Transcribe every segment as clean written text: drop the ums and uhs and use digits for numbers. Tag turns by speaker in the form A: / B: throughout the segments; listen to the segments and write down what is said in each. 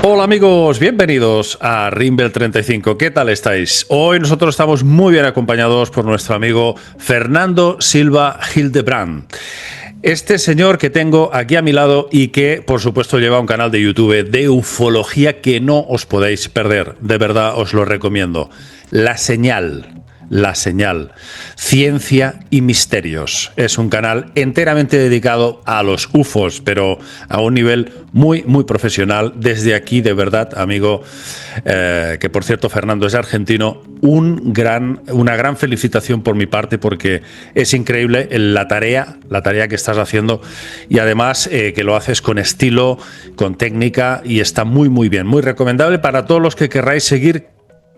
A: Hola amigos, bienvenidos a Rimbel 35. ¿Qué tal estáis? Hoy nosotros estamos muy bien acompañados por nuestro amigo Fernando Silva Hildebrand. Este señor que tengo aquí a mi lado y que, por supuesto, lleva un canal de YouTube de ufología que no os podéis perder. De verdad, os lo recomiendo. La Señal. La Señal, Ciencia y Misterios. Es un canal enteramente dedicado a los UFOs, pero a un nivel muy profesional. Desde aquí, de verdad, amigo, que por cierto Fernando es argentino, una gran felicitación por mi parte, porque es increíble la tarea que estás haciendo, y además que lo haces con estilo, con técnica, y está muy bien, muy recomendable para todos los que querráis seguir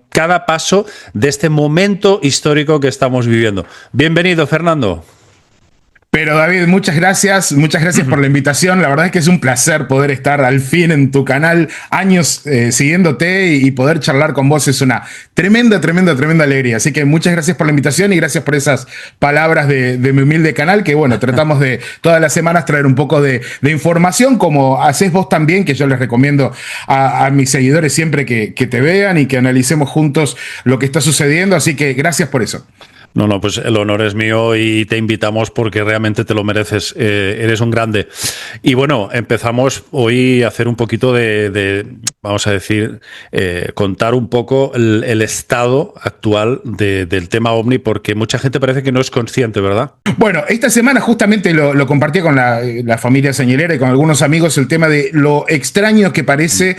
A: cada paso de este momento histórico que estamos viviendo. Bienvenido, Fernando.
B: Pero David, muchas gracias por la invitación. La verdad es que es un placer poder estar al fin en tu canal, años siguiéndote y poder charlar con vos. Es una tremenda alegría. Así que muchas gracias por la invitación y gracias por esas palabras de mi humilde canal, que bueno, tratamos de todas las semanas traer un poco de información, como haces vos también, que yo les recomiendo a mis seguidores siempre que te vean y que analicemos juntos lo que está sucediendo. Así que gracias por eso.
A: No, pues el honor es mío y te invitamos porque realmente te lo mereces. Eres un grande. Y bueno, empezamos hoy a hacer un poquito vamos a decir, contar un poco el estado actual del tema OVNI, porque mucha gente parece que no es consciente, ¿verdad?
B: Bueno, esta semana justamente lo compartí con la familia señalera y con algunos amigos, el tema de lo extraño que parece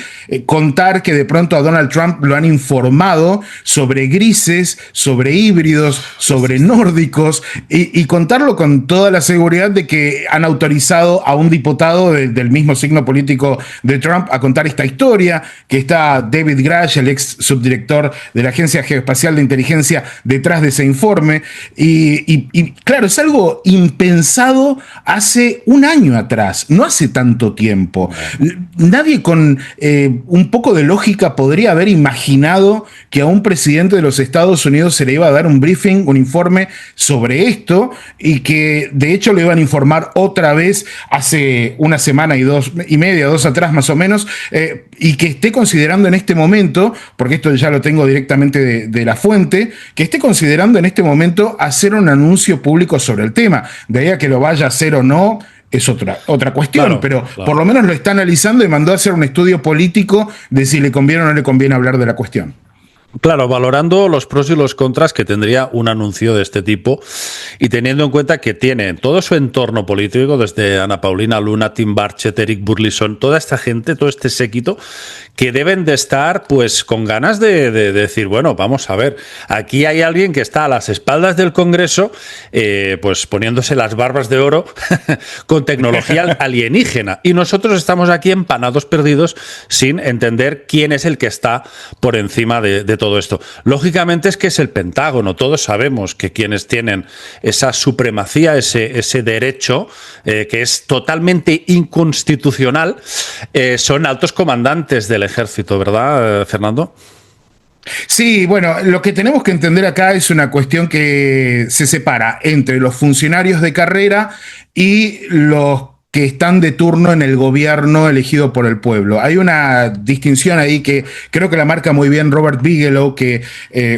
B: contar que de pronto a Donald Trump lo han informado sobre grises, sobre híbridos, sobre nórdicos, y contarlo con toda la seguridad de que han autorizado a un diputado del mismo signo político de Trump a contar esta historia, que está David Grush, el ex subdirector de la Agencia Geoespacial de Inteligencia, detrás de ese informe. Y claro, es algo impensado hace un año atrás, no hace tanto tiempo. Nadie con un poco de lógica podría haber imaginado que a un presidente de los Estados Unidos se le iba a dar un briefing, un informe sobre esto, y que de hecho lo iban a informar otra vez hace una semana y media, dos atrás más o menos, y que esté considerando en este momento, porque esto ya lo tengo directamente de la fuente, que esté considerando en este momento hacer un anuncio público sobre el tema. De ahí a que lo vaya a hacer o no, es otra cuestión, pero por lo menos lo está analizando y mandó a hacer un estudio político de si le conviene o no le conviene hablar de la cuestión.
A: Claro, valorando los pros y los contras que tendría un anuncio de este tipo y teniendo en cuenta que tiene todo su entorno político, desde Ana Paulina Luna, Tim Burchett, Eric Burlison, toda esta gente, todo este séquito, que deben de estar pues con ganas de decir, bueno, vamos a ver, aquí hay alguien que está a las espaldas del Congreso, pues poniéndose las barbas de oro con tecnología alienígena, y nosotros estamos aquí empanados, perdidos, sin entender quién es el que está por encima de todo esto. Lógicamente es que es el Pentágono. Todos sabemos que quienes tienen esa supremacía, ese derecho, que es totalmente inconstitucional, son altos comandantes del ejército, ¿verdad, Fernando?
B: Sí, bueno, lo que tenemos que entender acá es una cuestión que se separa entre los funcionarios de carrera y los que están de turno en el gobierno elegido por el pueblo. Hay una distinción ahí que creo que la marca muy bien Robert Bigelow, que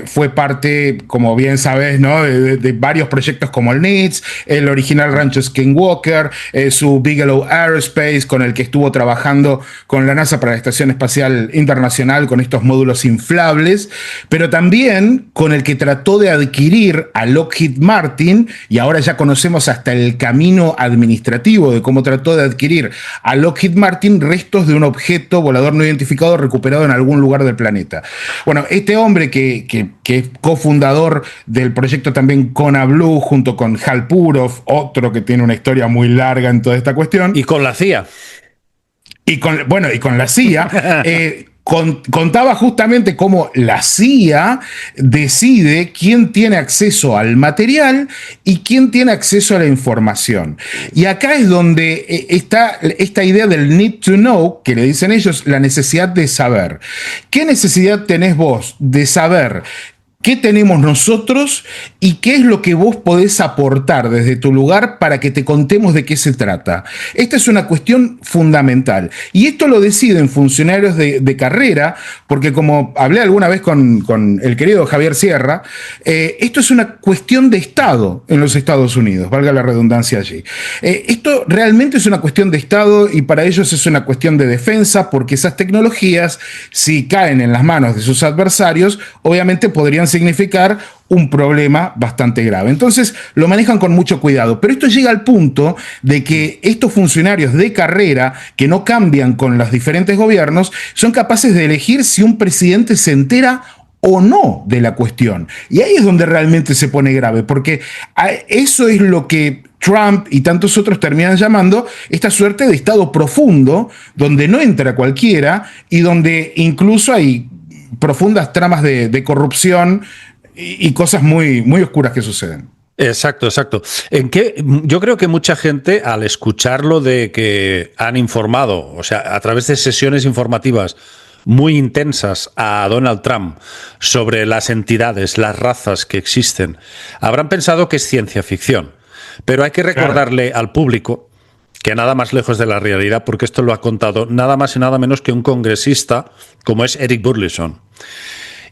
B: fue parte, como bien sabes, ¿no? de varios proyectos como el NEEDS, el original rancho Skinwalker, su Bigelow Aerospace, con el que estuvo trabajando con la NASA para la Estación Espacial Internacional con estos módulos inflables, pero también con el que trató de adquirir a Lockheed Martin, y ahora ya conocemos hasta el camino administrativo de cómo trató de adquirir a Lockheed Martin restos de un objeto volador no identificado recuperado en algún lugar del planeta. Bueno, este hombre que es cofundador del proyecto también Kona Blue, junto con Hal Purov, otro que tiene una historia muy larga en toda esta cuestión.
A: Y con la CIA.
B: Y con la CIA, contaba justamente cómo la CIA decide quién tiene acceso al material y quién tiene acceso a la información. Y acá es donde está esta idea del need to know, que le dicen ellos, la necesidad de saber. ¿Qué necesidad tenés vos de saber qué tenemos nosotros y qué es lo que vos podés aportar desde tu lugar para que te contemos de qué se trata. Esta es una cuestión fundamental. Y esto lo deciden funcionarios de carrera, porque como hablé alguna vez con el querido Javier Sierra, esto es una cuestión de Estado en los Estados Unidos, valga la redundancia allí. Esto realmente es una cuestión de Estado y para ellos es una cuestión de defensa, porque esas tecnologías, si caen en las manos de sus adversarios, obviamente podrían significar un problema bastante grave. Entonces lo manejan con mucho cuidado, pero esto llega al punto de que estos funcionarios de carrera que no cambian con los diferentes gobiernos son capaces de elegir si un presidente se entera o no de la cuestión. Y ahí es donde realmente se pone grave, porque eso es lo que Trump y tantos otros terminan llamando esta suerte de estado profundo, donde no entra cualquiera y donde incluso hay profundas tramas de corrupción y cosas muy, muy oscuras que suceden.
A: Exacto, exacto. Yo creo que mucha gente, al escucharlo de que han informado, o sea, a través de sesiones informativas muy intensas a Donald Trump sobre las entidades, las razas que existen, habrán pensado que es ciencia ficción. Pero hay que recordarle al público que nada más lejos de la realidad, porque esto lo ha contado nada más y nada menos que un congresista como es Eric Burlison.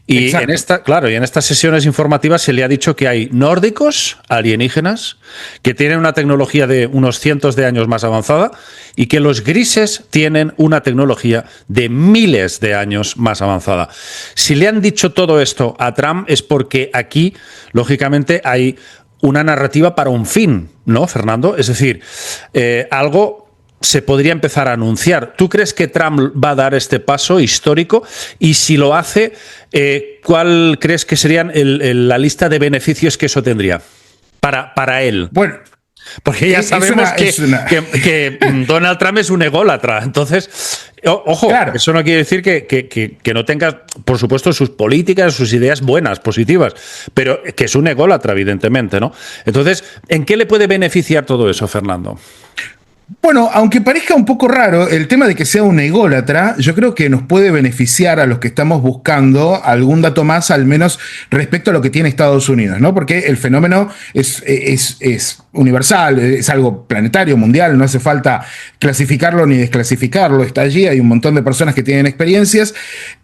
A: Y en estas sesiones informativas se le ha dicho que hay nórdicos, alienígenas, que tienen una tecnología de unos cientos de años más avanzada y que los grises tienen una tecnología de miles de años más avanzada. Si le han dicho todo esto a Trump es porque aquí, lógicamente, hay una narrativa para un fin, ¿no, Fernando? Es decir, algo se podría empezar a anunciar. ¿Tú crees que Trump va a dar este paso histórico? Y si lo hace, ¿cuál crees que serían la lista de beneficios que eso tendría para él?
B: Bueno,
A: porque ya sabemos que Donald Trump es un ególatra. Entonces, ojo, claro, eso no quiere decir que no tenga, por supuesto, sus políticas, sus ideas buenas, positivas, pero que es un ególatra, evidentemente, ¿no? Entonces, ¿en qué le puede beneficiar todo eso, Fernando?
B: Bueno, aunque parezca un poco raro, el tema de que sea un ególatra, yo creo que nos puede beneficiar a los que estamos buscando algún dato más, al menos respecto a lo que tiene Estados Unidos, ¿no? Porque el fenómeno es universal, es algo planetario, mundial, no hace falta clasificarlo ni desclasificarlo, está allí, hay un montón de personas que tienen experiencias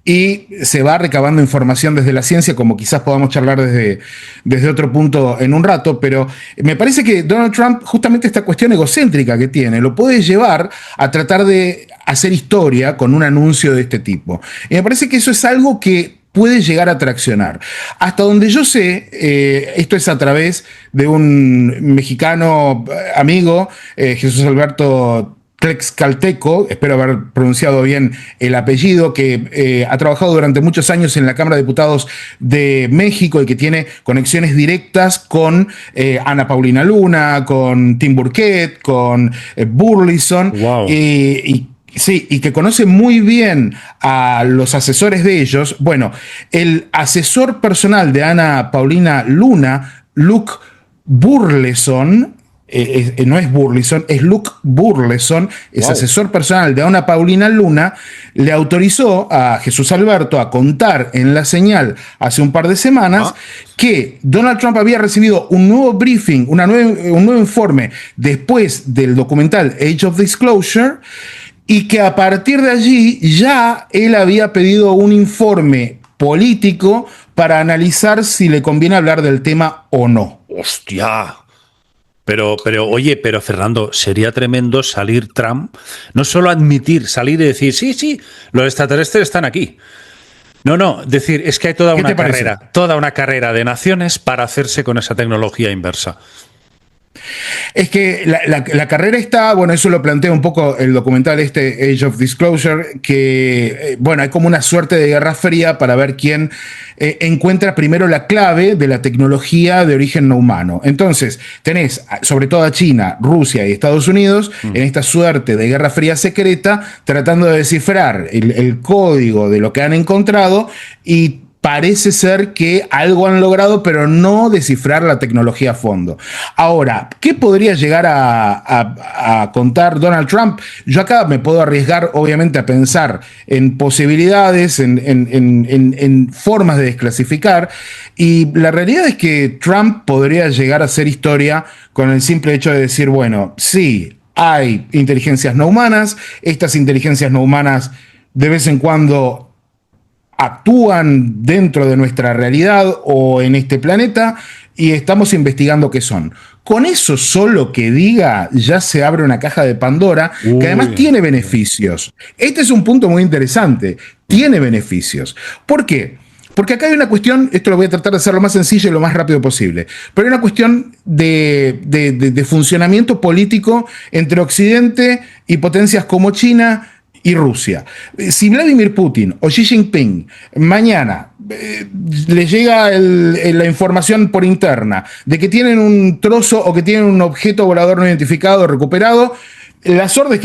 B: y se va recabando información desde la ciencia, como quizás podamos charlar desde otro punto en un rato, pero me parece que Donald Trump, justamente esta cuestión egocéntrica que tiene, lo puede llevar a tratar de hacer historia con un anuncio de este tipo. Y me parece que eso es algo que puede llegar a traccionar. Hasta donde yo sé, esto es a través de un mexicano amigo, Jesús Alberto Tlaxcalteco, espero haber pronunciado bien el apellido, que ha trabajado durante muchos años en la Cámara de Diputados de México y que tiene conexiones directas con Ana Paulina Luna, con Tim Burchett, con Burlison.
A: Wow.
B: Sí, y que conoce muy bien a los asesores de ellos. Bueno, el asesor personal de Ana Paulina Luna, Luke Burleson, no es Burleson, es Luke Burleson, es asesor personal de Ana Paulina Luna, le autorizó a Jesús Alberto a contar en La Señal hace un par de semanas que Donald Trump había recibido un nuevo briefing, un nuevo informe después del documental Age of Disclosure, y que a partir de allí ya él había pedido un informe político para analizar si le conviene hablar del tema o no.
A: ¡Hostia! Pero Fernando, sería tremendo salir Trump, no solo admitir, salir y decir, sí, los extraterrestres están aquí. No, decir, es que hay toda una carrera de naciones para hacerse con esa tecnología inversa.
B: Es que la carrera está, bueno, eso lo plantea un poco el documental Age of Disclosure, que, bueno, hay como una suerte de guerra fría para ver quién encuentra primero la clave de la tecnología de origen no humano. Entonces, tenés sobre todo a China, Rusia y Estados Unidos en esta suerte de guerra fría secreta, tratando de descifrar el código de lo que han encontrado y parece ser que algo han logrado, pero no descifrar la tecnología a fondo. Ahora, ¿qué podría llegar a contar Donald Trump? Yo acá me puedo arriesgar, obviamente, a pensar en posibilidades, en formas de desclasificar, y la realidad es que Trump podría llegar a hacer historia con el simple hecho de decir, bueno, sí, hay inteligencias no humanas, estas inteligencias no humanas de vez en cuando actúan dentro de nuestra realidad o en este planeta y estamos investigando qué son. Con eso solo que diga, ya se abre una caja de Pandora que además tiene beneficios. Este es un punto muy interesante. Tiene beneficios. ¿Por qué? Porque acá hay una cuestión, esto lo voy a tratar de hacer lo más sencillo y lo más rápido posible, pero hay una cuestión de funcionamiento político entre Occidente y potencias como China y Rusia. Si Vladimir Putin o Xi Jinping mañana le llega la información por interna de que tienen un trozo o que tienen un objeto volador no identificado recuperado, las órdenes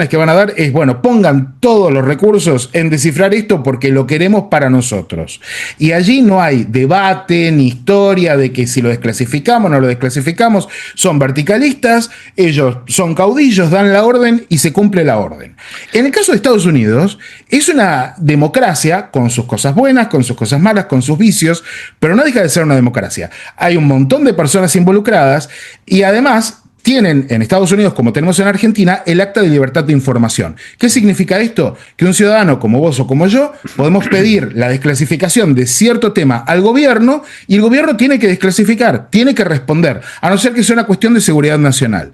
B: que van a dar es, bueno, pongan todos los recursos en descifrar esto porque lo queremos para nosotros. Y allí no hay debate ni historia de que si lo desclasificamos o no lo desclasificamos. Son verticalistas, ellos son caudillos, dan la orden y se cumple la orden. En el caso de Estados Unidos, es una democracia con sus cosas buenas, con sus cosas malas, con sus vicios, pero no deja de ser una democracia. Hay un montón de personas involucradas y además tienen en Estados Unidos, como tenemos en Argentina, el Acta de Libertad de Información. ¿Qué significa esto? Que un ciudadano como vos o como yo podemos pedir la desclasificación de cierto tema al gobierno y el gobierno tiene que desclasificar, tiene que responder, a no ser que sea una cuestión de seguridad nacional.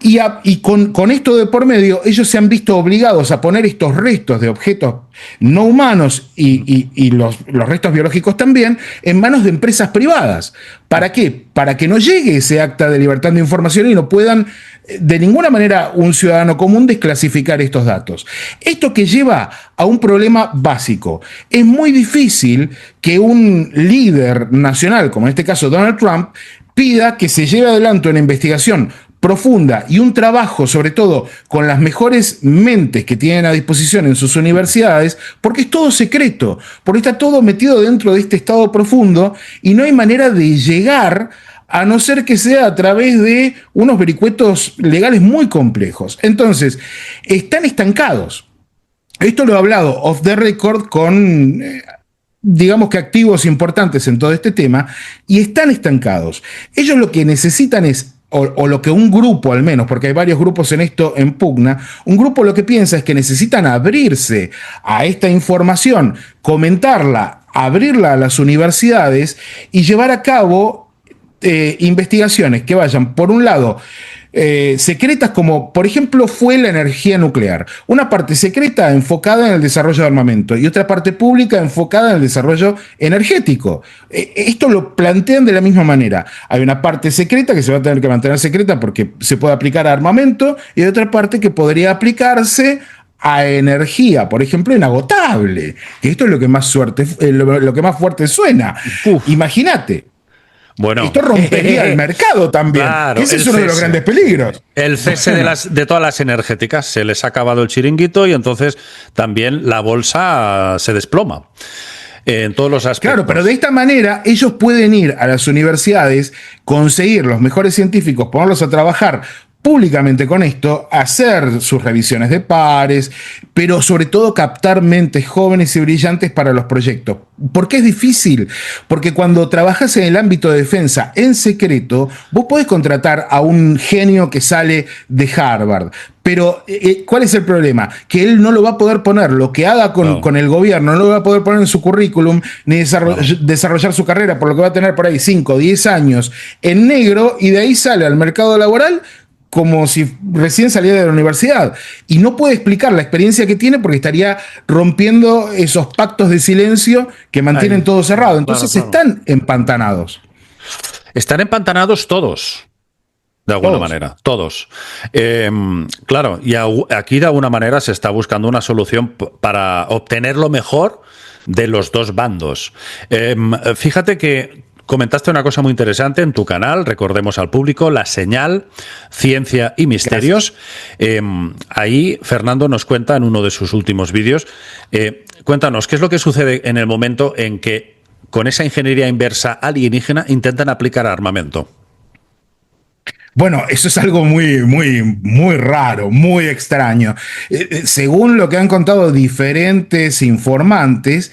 B: Y con esto de por medio, ellos se han visto obligados a poner estos restos de objetos no humanos y los restos biológicos también en manos de empresas privadas. ¿Para qué? Para que no llegue ese Acta de Libertad de Información y no puedan de ninguna manera un ciudadano común desclasificar estos datos. Esto que lleva a un problema básico. Es muy difícil que un líder nacional, como en este caso Donald Trump, pida que se lleve adelante una investigación profunda y un trabajo, sobre todo con las mejores mentes que tienen a disposición en sus universidades, porque es todo secreto, porque está todo metido dentro de este estado profundo y no hay manera de llegar a no ser que sea a través de unos vericuetos legales muy complejos. Entonces, están estancados. Esto lo he hablado off the record con digamos que activos importantes en todo este tema, y están estancados. Ellos lo que necesitan es, o lo que un grupo al menos, porque hay varios grupos en esto en pugna, un grupo lo que piensa es que necesitan abrirse a esta información, comentarla, abrirla a las universidades y llevar a cabo investigaciones que vayan, por un lado, secretas, como por ejemplo fue la energía nuclear. Una parte secreta enfocada en el desarrollo de armamento y otra parte pública enfocada en el desarrollo energético. Esto lo plantean de la misma manera. Hay una parte secreta que se va a tener que mantener secreta porque se puede aplicar a armamento y otra parte que podría aplicarse a energía, por ejemplo, inagotable. Que esto es lo que más lo que más fuerte suena. Imagínate.
A: Bueno,
B: esto rompería el mercado también.
A: Claro,
B: ese es uno de los grandes peligros.
A: El cese de todas las energéticas. Se les ha acabado el chiringuito y entonces también la bolsa se desploma en todos los aspectos.
B: Claro, pero de esta manera ellos pueden ir a las universidades, conseguir los mejores científicos, ponerlos a trabajar públicamente con esto, hacer sus revisiones de pares, pero sobre todo captar mentes jóvenes y brillantes para los proyectos. ¿Por qué es difícil? Porque cuando trabajas en el ámbito de defensa en secreto, vos podés contratar a un genio que sale de Harvard. Pero, ¿cuál es el problema? Que él no lo va a poder poner, lo que haga con el gobierno, no lo va a poder poner en su currículum, ni desarrollar su carrera, por lo que va a tener por ahí 5 o 10 años en negro, y de ahí sale al mercado laboral como si recién saliera de la universidad. Y no puede explicar la experiencia que tiene porque estaría rompiendo esos pactos de silencio que mantienen todo cerrado. Entonces están empantanados.
A: Están empantanados todos. De alguna manera, todos. Claro, y aquí de alguna manera se está buscando una solución para obtener lo mejor de los dos bandos. Fíjate que comentaste una cosa muy interesante en tu canal, recordemos al público, La Señal, Ciencia y Misterios. Ahí Fernando nos cuenta en uno de sus últimos vídeos, cuéntanos, ¿qué es lo que sucede en el momento en que con esa ingeniería inversa alienígena intentan aplicar armamento?
B: Bueno, eso es algo muy raro, muy extraño. Según lo que han contado diferentes informantes,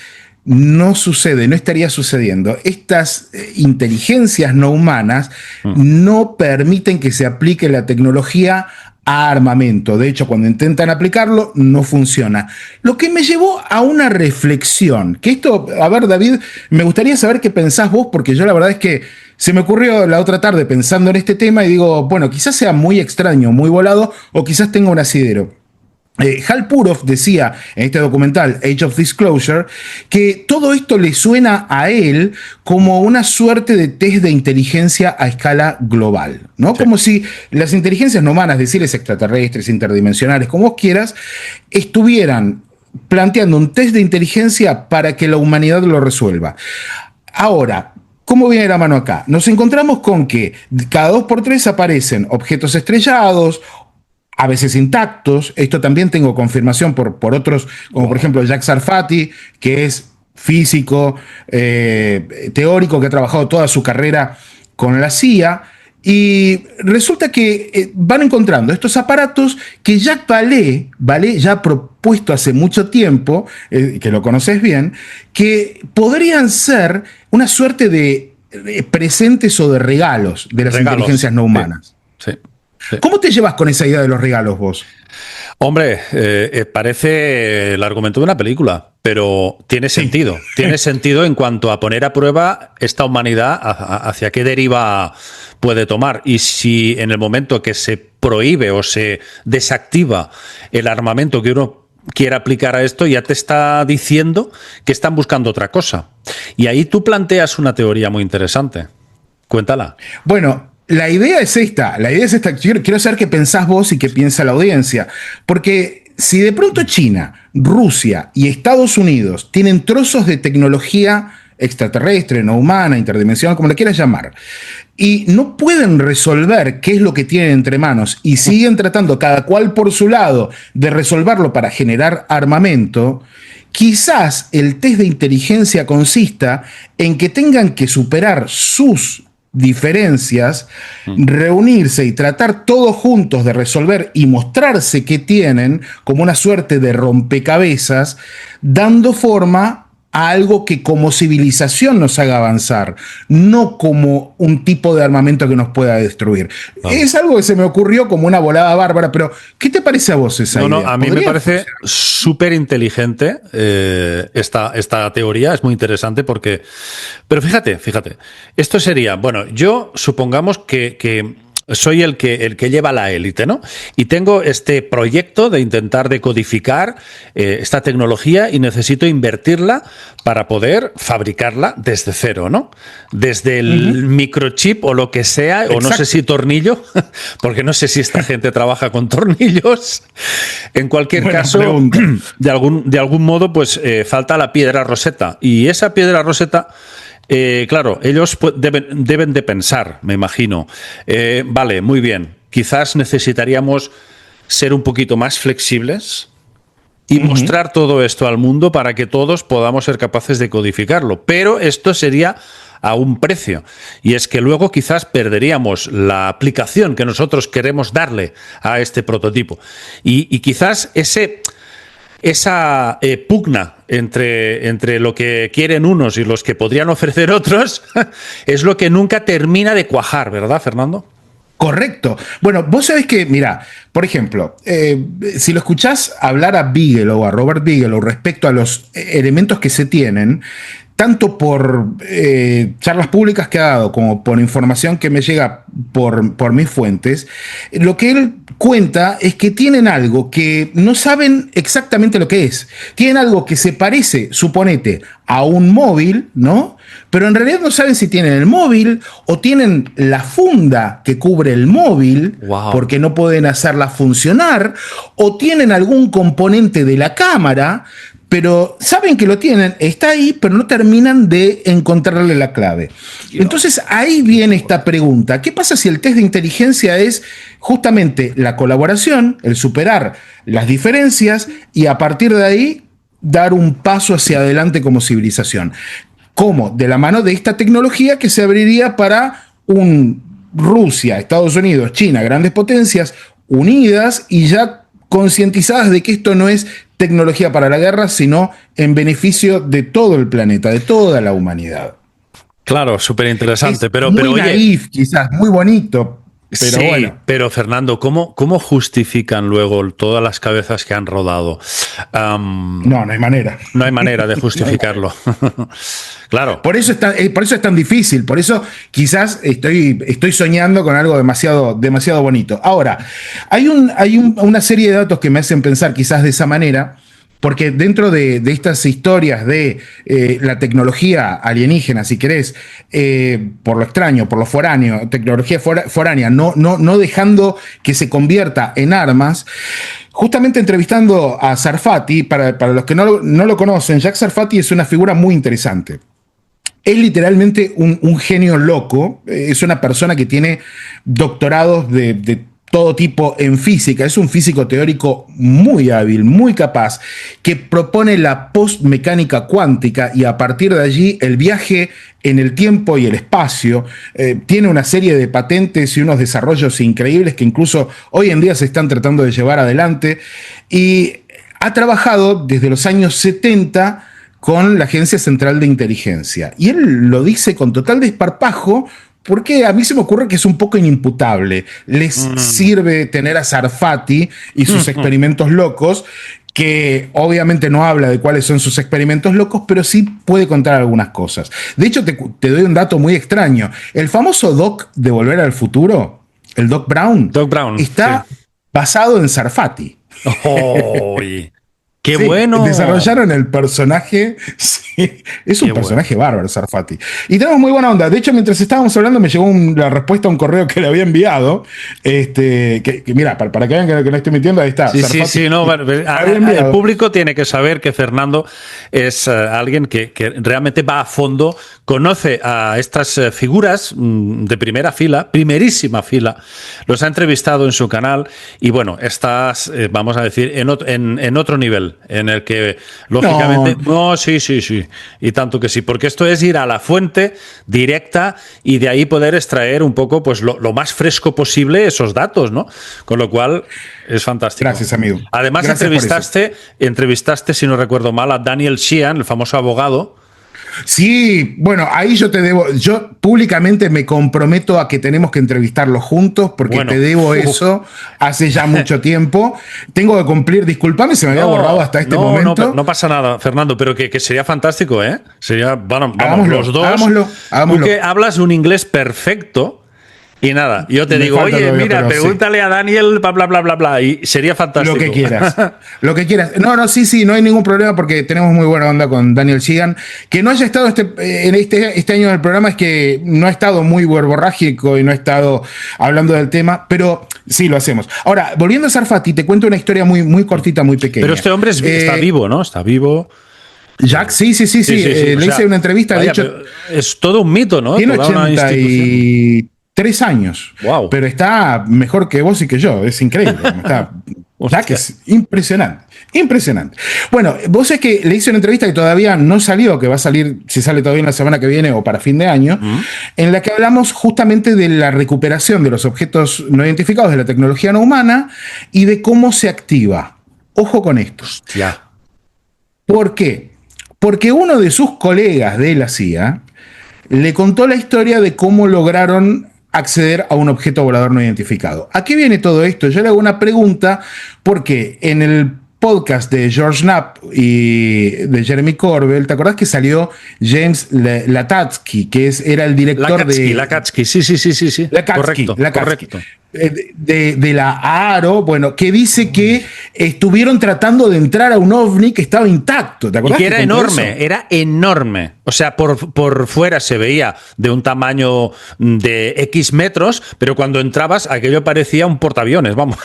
B: no sucede, no estaría sucediendo. Estas inteligencias no humanas no permiten que se aplique la tecnología a armamento. De hecho, cuando intentan aplicarlo, no funciona. Lo que me llevó a una reflexión, que esto, a ver, David, me gustaría saber qué pensás vos, porque yo la verdad es que se me ocurrió la otra tarde pensando en este tema y digo, bueno, quizás sea muy extraño, muy volado, o quizás tenga un asidero. Hal Purov decía en este documental Age of Disclosure que todo esto le suena a él como una suerte de test de inteligencia a escala global, ¿no? Sí. Como si las inteligencias no humanas, decirles extraterrestres, interdimensionales, como vos quieras, estuvieran planteando un test de inteligencia para que la humanidad lo resuelva. Ahora, ¿cómo viene la mano acá? Nos encontramos con que cada 2 por 3 aparecen objetos estrellados, a veces intactos. Esto también tengo confirmación por otros, como por ejemplo Jack Sarfati, que es físico, teórico, que ha trabajado toda su carrera con la CIA. Y resulta que van encontrando estos aparatos que Jacques Vallée ya ha propuesto hace mucho tiempo, que lo conoces bien, que podrían ser una suerte de presentes o de regalos de las inteligencias no humanas.
A: Sí. Sí.
B: ¿Cómo te llevas con esa idea de los regalos vos?
A: Hombre, parece el argumento de una película, pero tiene sentido. Sí. Tiene sentido en cuanto a poner a prueba esta humanidad hacia qué deriva puede tomar. Y si en el momento que se prohíbe o se desactiva el armamento que uno quiere aplicar a esto, ya te está diciendo que están buscando otra cosa. Y ahí tú planteas una teoría muy interesante. Cuéntala.
B: Bueno, la idea es esta. Quiero saber qué pensás vos y qué piensa la audiencia. Porque si de pronto China, Rusia y Estados Unidos tienen trozos de tecnología extraterrestre, no humana, interdimensional, como le quieras llamar, y no pueden resolver qué es lo que tienen entre manos y siguen tratando cada cual por su lado de resolverlo para generar armamento, quizás el test de inteligencia consista en que tengan que superar sus diferencias, reunirse y tratar todos juntos de resolver y mostrarse que tienen como una suerte de rompecabezas, dando forma a algo que como civilización nos haga avanzar, no como un tipo de armamento que nos pueda destruir. Es algo que se me ocurrió como una volada bárbara, pero ¿qué te parece a vos esa idea?
A: No, a mí me parece súper inteligente esta teoría, es muy interesante porque... Pero fíjate, esto sería, bueno, yo supongamos que soy el que lleva la élite, ¿no? Y tengo este proyecto de intentar decodificar esta tecnología y necesito invertirla para poder fabricarla desde cero, ¿no? Desde el microchip o lo que sea, exacto, o no sé si tornillo, porque no sé si esta gente trabaja con tornillos. En cualquier caso, de algún modo, pues falta la piedra roseta. Y esa piedra roseta... claro, ellos deben de pensar, me imagino. Vale, muy bien. Quizás necesitaríamos ser un poquito más flexibles y mostrar todo esto al mundo para que todos podamos ser capaces de codificarlo. Pero esto sería a un precio. Y es que luego quizás perderíamos la aplicación que nosotros queremos darle a este prototipo. Y quizás esa pugna entre lo que quieren unos y los que podrían ofrecer otros es lo que nunca termina de cuajar, ¿verdad, Fernando?
B: Correcto. Bueno, vos sabés que, mira, por ejemplo, si lo escuchás hablar a Bigelow, a Robert Bigelow, respecto a los elementos que se tienen, tanto por charlas públicas que ha dado como por información que me llega por mis fuentes, lo que él cuenta es que tienen algo que no saben exactamente lo que es. Tienen algo que se parece, suponete, a un móvil, ¿no? Pero en realidad no saben si tienen el móvil o tienen la funda que cubre el móvil, wow, porque no pueden hacerla funcionar, o tienen algún componente de la cámara, pero saben que lo tienen, está ahí, pero no terminan de encontrarle la clave. Entonces ahí viene esta pregunta, ¿qué pasa si el test de inteligencia es justamente la colaboración, el superar las diferencias y a partir de ahí dar un paso hacia adelante como civilización? ¿Cómo? De la mano de esta tecnología que se abriría para Rusia, Estados Unidos, China, grandes potencias unidas y ya concientizadas de que esto no es tecnología para la guerra, sino en beneficio de todo el planeta, de toda la humanidad.
A: Claro, súper interesante, pero
B: muy
A: oye,
B: naif, quizás, muy bonito. Pero
A: sí,
B: bueno.
A: pero Fernando, ¿cómo justifican luego todas las cabezas que han rodado?
B: No hay manera.
A: No hay manera de justificarlo. Claro.
B: Por eso es tan difícil, por eso quizás estoy soñando con algo demasiado bonito. Ahora, hay una serie de datos que me hacen pensar quizás de esa manera, porque dentro de estas historias de la tecnología alienígena, si querés, por lo extraño, por lo foráneo, tecnología foránea, no dejando que se convierta en armas, justamente entrevistando a Sarfati, para los que no lo conocen, Jack Sarfati es una figura muy interesante. Es literalmente un genio loco, es una persona que tiene doctorados de todo tipo en física, es un físico teórico muy hábil, muy capaz, que propone la postmecánica cuántica y a partir de allí el viaje en el tiempo y el espacio. Tiene una serie de patentes y unos desarrollos increíbles que incluso hoy en día se están tratando de llevar adelante y ha trabajado desde los años 70 con la Agencia Central de Inteligencia. Y él lo dice con total desparpajo, porque a mí se me ocurre que es un poco inimputable. Les sirve tener a Sarfati y sus experimentos locos, que obviamente no habla de cuáles son sus experimentos locos, pero sí puede contar algunas cosas. De hecho, te doy un dato muy extraño. El famoso Doc de Volver al Futuro, el Doc Brown, está basado en Sarfati.
A: Oh, ¡qué bueno!
B: Desarrollaron el personaje. Sí, es un personaje bárbaro, Sarfati. Y tenemos muy buena onda. De hecho, mientras estábamos hablando, me llegó la respuesta a un correo que le había enviado. Que mira, para que vean que no estoy mintiendo, ahí está.
A: Sí, no, el público tiene que saber que Fernando es alguien que realmente va a fondo, conoce a estas figuras de primera fila, primerísima fila, los ha entrevistado en su canal y bueno, estás, vamos a decir, en otro nivel. En el que, lógicamente, sí, y tanto que sí, porque esto es ir a la fuente directa y de ahí poder extraer un poco, pues, lo más fresco posible esos datos, ¿no? Con lo cual, es fantástico.
B: Gracias, amigo.
A: Además, entrevistaste, si no recuerdo mal, a Daniel Sheehan, el famoso abogado.
B: Sí, bueno, ahí yo públicamente me comprometo a que tenemos que entrevistarlos juntos porque te debo eso hace ya mucho tiempo. Tengo que cumplir, discúlpame, se me había borrado hasta este momento.
A: No pasa nada, Fernando, pero que sería fantástico, ¿eh? Sería, vamos, los dos.
B: Hagámoslo.
A: Tú que hablas un inglés perfecto. Y nada, yo te digo, oye, mira, pregúntale a Daniel, bla, y sería fantástico.
B: Lo que quieras. Sí, no hay ningún problema porque tenemos muy buena onda con Daniel Sheehan. Que no haya estado este año en el programa es que no ha estado muy verborrágico y no ha estado hablando del tema, pero sí lo hacemos. Ahora, volviendo a Sarfati, te cuento una historia muy, muy cortita, muy pequeña.
A: Pero este hombre está vivo, ¿no? Está vivo.
B: Jack, sí. Le hice una entrevista, de hecho.
A: Es todo un mito, ¿no?
B: Tiene 83 años.
A: Wow.
B: Pero está mejor que vos y que yo. Es increíble. Jack es impresionante. Impresionante. Bueno, vos es que le hice una entrevista que todavía no salió, que va a salir, si sale todavía en la semana que viene o para fin de año, en la que hablamos justamente de la recuperación de los objetos no identificados de la tecnología no humana y de cómo se activa. Ojo con esto.
A: Ya.
B: ¿Por qué? Porque uno de sus colegas de la CIA le contó la historia de cómo lograron acceder a un objeto volador no identificado. ¿A qué viene todo esto? Yo le hago una pregunta porque en el podcast de George Knapp y de Jeremy Corbell, ¿te acordás que salió James Latatsky, que era el director
A: Lakatsky, sí.
B: Correcto. De la AARO, bueno, que dice que estuvieron tratando de entrar a un ovni que estaba intacto. ¿Te acordás?
A: Y que era enorme. O sea, por fuera se veía de un tamaño de X metros, pero cuando entrabas aquello parecía un portaaviones, vamos,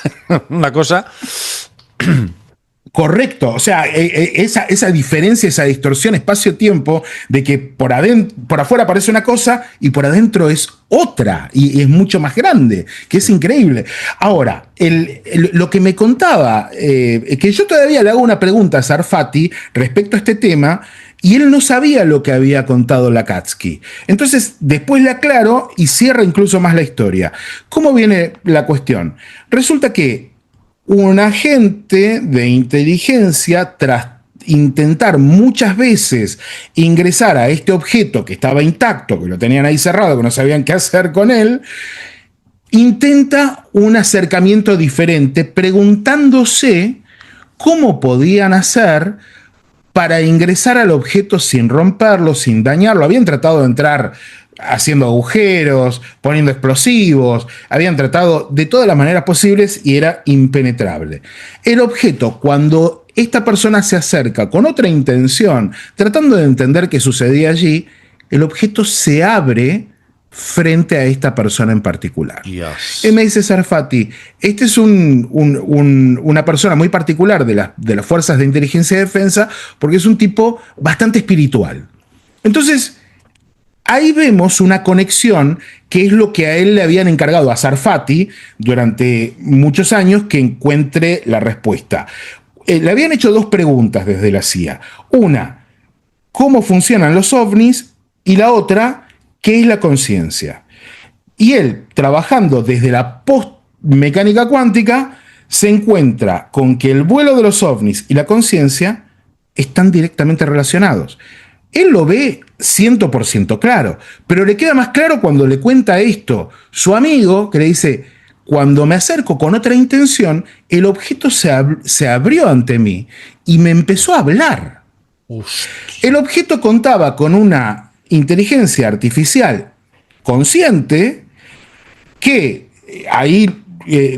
A: una cosa...
B: Correcto, o sea, esa diferencia, esa distorsión espacio-tiempo de que por afuera parece una cosa y por adentro es otra y es mucho más grande, que es increíble. Ahora, lo que me contaba, que yo todavía le hago una pregunta a Sarfati respecto a este tema, y él no sabía lo que había contado Lakatsky. Entonces, después le aclaro y cierra incluso más la historia. ¿Cómo viene la cuestión? Resulta que un agente de inteligencia, tras intentar muchas veces ingresar a este objeto que estaba intacto, que lo tenían ahí cerrado, que no sabían qué hacer con él, intenta un acercamiento diferente, preguntándose cómo podían hacer para ingresar al objeto sin romperlo, sin dañarlo. Habían tratado de entrar haciendo agujeros, poniendo explosivos, habían tratado de todas las maneras posibles y era impenetrable. El objeto, cuando esta persona se acerca con otra intención, tratando de entender qué sucedía allí, el objeto se abre frente a esta persona en particular.
A: Yes.
B: Y me dice Sarfati, este es una persona muy particular de las fuerzas de inteligencia y defensa, porque es un tipo bastante espiritual. Entonces, ahí vemos una conexión que es lo que a él le habían encargado a Sarfati durante muchos años que encuentre la respuesta. Le habían hecho dos preguntas desde la CIA. Una, ¿cómo funcionan los ovnis? Y la otra, ¿qué es la conciencia? Y él, trabajando desde la postmecánica cuántica, se encuentra con que el vuelo de los ovnis y la conciencia están directamente relacionados. Él lo ve 100% claro, pero le queda más claro cuando le cuenta esto su amigo, que le dice, cuando me acerco con otra intención, el objeto se abrió ante mí y me empezó a hablar. El objeto contaba con una inteligencia artificial consciente que, ahí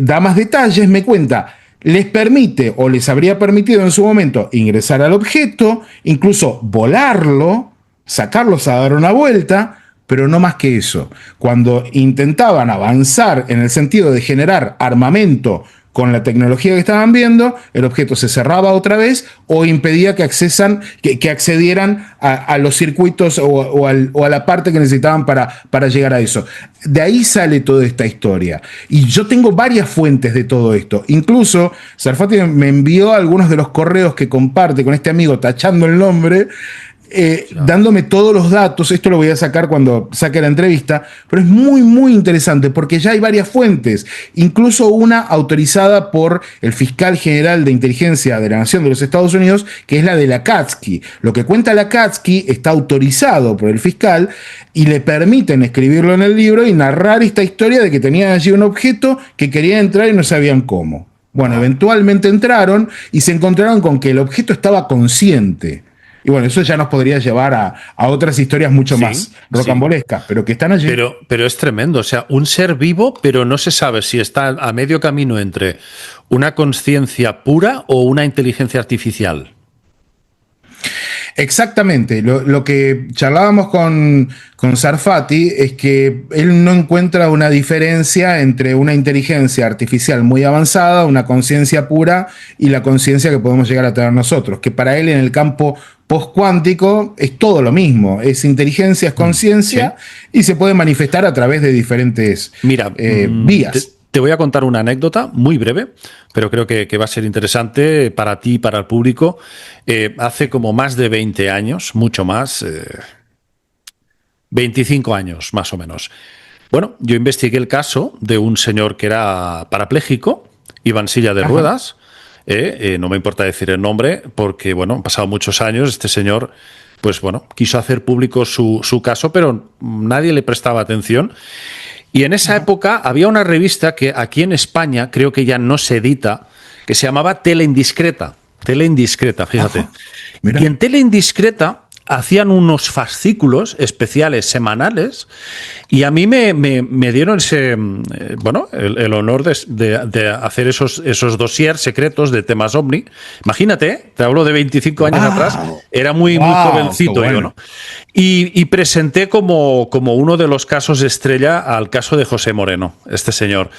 B: da más detalles, me cuenta, les permite o les habría permitido en su momento ingresar al objeto, incluso volarlo, sacarlos a dar una vuelta, pero no más que eso. Cuando intentaban avanzar en el sentido de generar armamento con la tecnología que estaban viendo, el objeto se cerraba otra vez o impedía que accedieran a los circuitos o a la parte que necesitaban para llegar a eso. De ahí sale toda esta historia. Y yo tengo varias fuentes de todo esto. Incluso Sarfati me envió algunos de los correos que comparte con este amigo, tachando el nombre, claro, dándome todos los datos. Esto lo voy a sacar cuando saque la entrevista, pero es muy, muy interesante porque ya hay varias fuentes, incluso una autorizada por el fiscal general de inteligencia de la Nación de los Estados Unidos, que es la de Lakatsky. Lo que cuenta Lakatsky está autorizado por el fiscal y le permiten escribirlo en el libro y narrar esta historia de que tenían allí un objeto que quería entrar y no sabían cómo. Bueno, eventualmente entraron y se encontraron con que el objeto estaba consciente. Y bueno, eso ya nos podría llevar a otras historias mucho más rocambolescas, pero que están allí.
A: Pero es tremendo, o sea, un ser vivo, pero no se sabe si está a medio camino entre una conciencia pura o una inteligencia artificial.
B: Exactamente, lo que charlábamos con Sarfati es que él no encuentra una diferencia entre una inteligencia artificial muy avanzada, una conciencia pura y la conciencia que podemos llegar a tener nosotros, que para él en el campo postcuántico es todo lo mismo, es inteligencia, es conciencia, sí, y se puede manifestar a través de diferentes vías.
A: Te voy a contar una anécdota muy breve, pero creo que va a ser interesante para ti y para el público. Hace como más de 20 años, mucho más, 25 años más o menos. Bueno, yo investigué el caso de un señor que era parapléjico, iba en silla de ruedas. No me importa decir el nombre porque, bueno, han pasado muchos años. Este señor, pues bueno, quiso hacer público su caso, pero nadie le prestaba atención. Y en esa época había una revista que aquí en España creo que ya no se edita, que se llamaba Tele Indiscreta. Tele Indiscreta, fíjate. Y en Tele Indiscreta hacían unos fascículos especiales semanales y a mí me dieron el honor de hacer esos dossiers secretos de temas OVNI. Imagínate, te hablo de 25 años atrás, era muy jovencito yo, ¿no? Y presenté como uno de los casos estrella al caso de José Moreno, este señor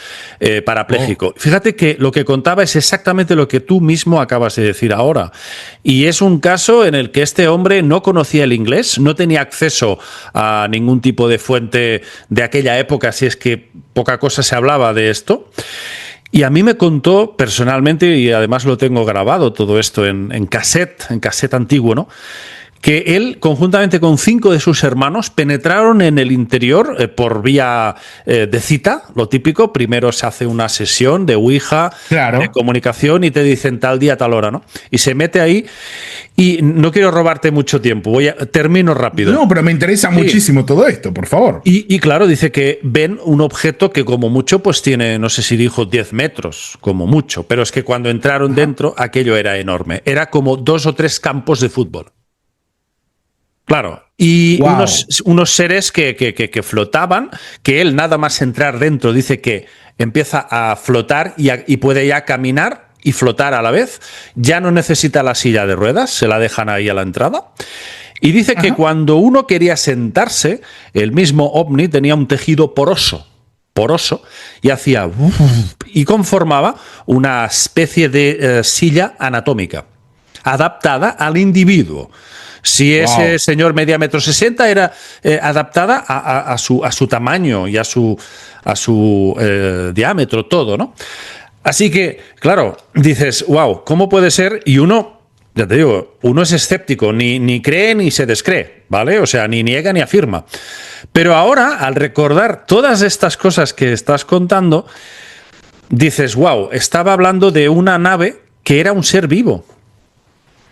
A: parapléjico. Fíjate que lo que contaba es exactamente lo que tú mismo acabas de decir ahora. Y es un caso en el que este hombre no conocía el inglés, no tenía acceso a ningún tipo de fuente de aquella época, si es que poca cosa se hablaba de esto. Y a mí me contó personalmente, y además lo tengo grabado todo esto en cassette antiguo, ¿no?, que él, conjuntamente con 5 de sus hermanos, penetraron en el interior por vía de cita, lo típico. Primero se hace una sesión de Ouija,
B: claro,
A: de comunicación, y te dicen tal día, tal hora, ¿no? Y se mete ahí, y no quiero robarte mucho tiempo, termino rápido.
B: No, pero me interesa muchísimo todo esto, por favor.
A: Y claro, dice que ven un objeto que como mucho pues tiene, no sé si dijo 10 metros, como mucho, pero es que cuando entraron dentro, aquello era enorme. Era como 2 o 3 campos de fútbol. Claro, y unos seres que flotaban, que él nada más entrar dentro dice que empieza a flotar y puede ya caminar y flotar a la vez. Ya no necesita la silla de ruedas, se la dejan ahí a la entrada. Y dice que cuando uno quería sentarse, el mismo ovni tenía un tejido poroso, y hacía y conformaba una especie de silla anatómica adaptada al individuo. Si ese señor medía 1,60 m, era adaptada a su tamaño y a su diámetro, todo, ¿no? Así que, claro, dices, wow, ¿cómo puede ser? Y uno, ya te digo, uno es escéptico, ni cree ni se descree, ¿vale? O sea, ni niega ni afirma. Pero ahora, al recordar todas estas cosas que estás contando, dices, wow, estaba hablando de una nave que era un ser vivo.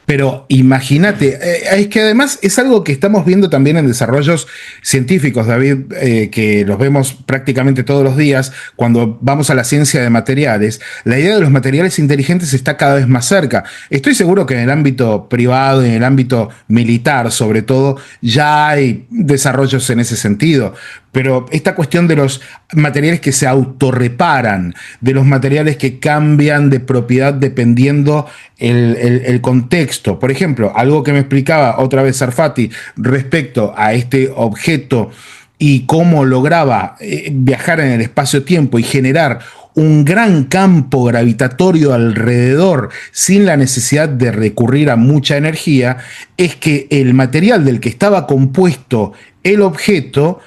B: Pero imagínate, es que además es algo que estamos viendo también en desarrollos científicos, David, que los vemos prácticamente todos los días cuando vamos a la ciencia de materiales. La idea de los materiales inteligentes está cada vez más cerca. Estoy seguro que en el ámbito privado y en el ámbito militar, sobre todo, ya hay desarrollos en ese sentido. Pero esta cuestión de los materiales que se autorreparan, de los materiales que cambian de propiedad dependiendo el contexto. Por ejemplo, algo que me explicaba otra vez Sarfati respecto a este objeto y cómo lograba viajar en el espacio-tiempo y generar un gran campo gravitatorio alrededor sin la necesidad de recurrir a mucha energía, es que el material del que estaba compuesto el objeto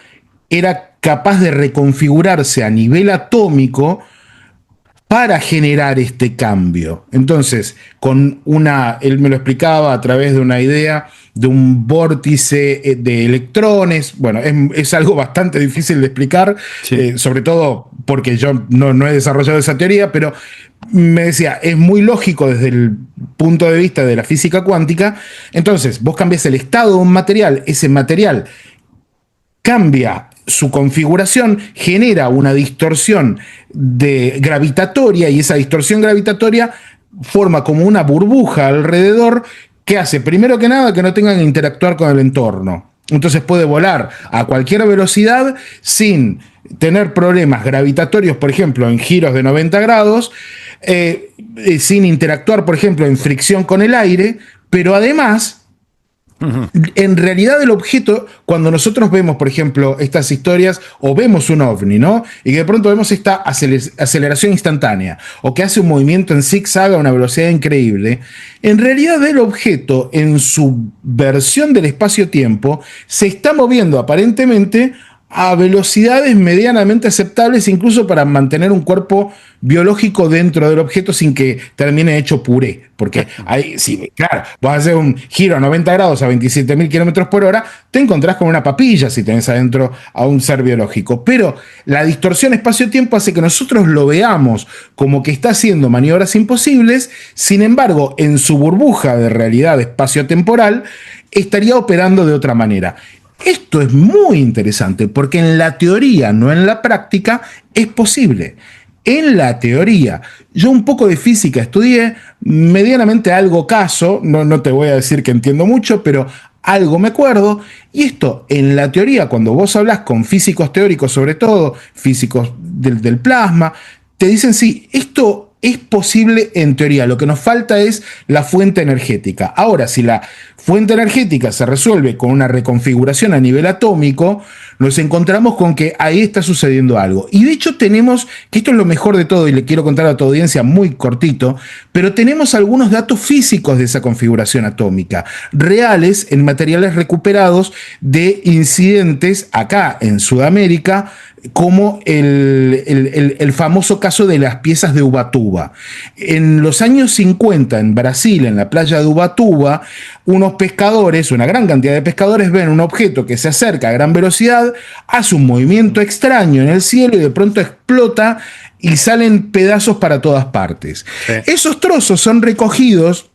B: era capaz de reconfigurarse a nivel atómico para generar este cambio. Entonces, él me lo explicaba a través de una idea de un vórtice de electrones. Bueno, es algo bastante difícil de explicar, sí. Sobre todo porque yo no he desarrollado esa teoría, pero me decía, es muy lógico desde el punto de vista de la física cuántica. Entonces, vos cambias el estado de un material, ese material cambia su configuración, genera una distorsión gravitatoria, y esa distorsión gravitatoria forma como una burbuja alrededor que hace, primero que nada, que no tengan que interactuar con el entorno. Entonces puede volar a cualquier velocidad sin tener problemas gravitatorios, por ejemplo, en giros de 90 grados, sin interactuar, por ejemplo, en fricción con el aire, pero además, en realidad el objeto, cuando nosotros vemos, por ejemplo, estas historias, o vemos un ovni, ¿no? Y que de pronto vemos esta aceleración instantánea, o que hace un movimiento en zigzag a una velocidad increíble, en realidad el objeto, en su versión del espacio-tiempo, se está moviendo aparentemente a velocidades medianamente aceptables, incluso para mantener un cuerpo biológico dentro del objeto sin que termine hecho puré. Porque ahí, sí, claro, vas a hacer un giro a 90 grados a 27.000 kilómetros por hora, te encontrás con una papilla si tenés adentro a un ser biológico. Pero la distorsión espacio-tiempo hace que nosotros lo veamos como que está haciendo maniobras imposibles. Sin embargo, en su burbuja de realidad espacio-temporal, estaría operando de otra manera. Esto es muy interesante porque en la teoría, no en la práctica, es posible. en la teoría. Yo un poco de física estudié, medianamente algo caso, no te voy a decir que entiendo mucho, pero algo me acuerdo, y esto en la teoría, cuando vos hablas con físicos teóricos, sobre todo físicos del plasma, te dicen, sí, esto es posible en teoría, lo que nos falta es la fuente energética. Ahora, si la fuente energética se resuelve con una reconfiguración a nivel atómico, nos encontramos con que ahí está sucediendo algo. Y de hecho tenemos, que esto es lo mejor de todo, y le quiero contar a tu audiencia muy cortito, pero tenemos algunos datos físicos de esa configuración atómica, reales en materiales recuperados de incidentes acá en Sudamérica, como el famoso caso de las piezas de Ubatuba. En los años 50, en Brasil, en la playa de Ubatuba, unos pescadores, una gran cantidad de pescadores, ven un objeto que se acerca a gran velocidad, hace un movimiento extraño en el cielo y de pronto explota y salen pedazos para todas partes. Sí. Esos trozos son recogidos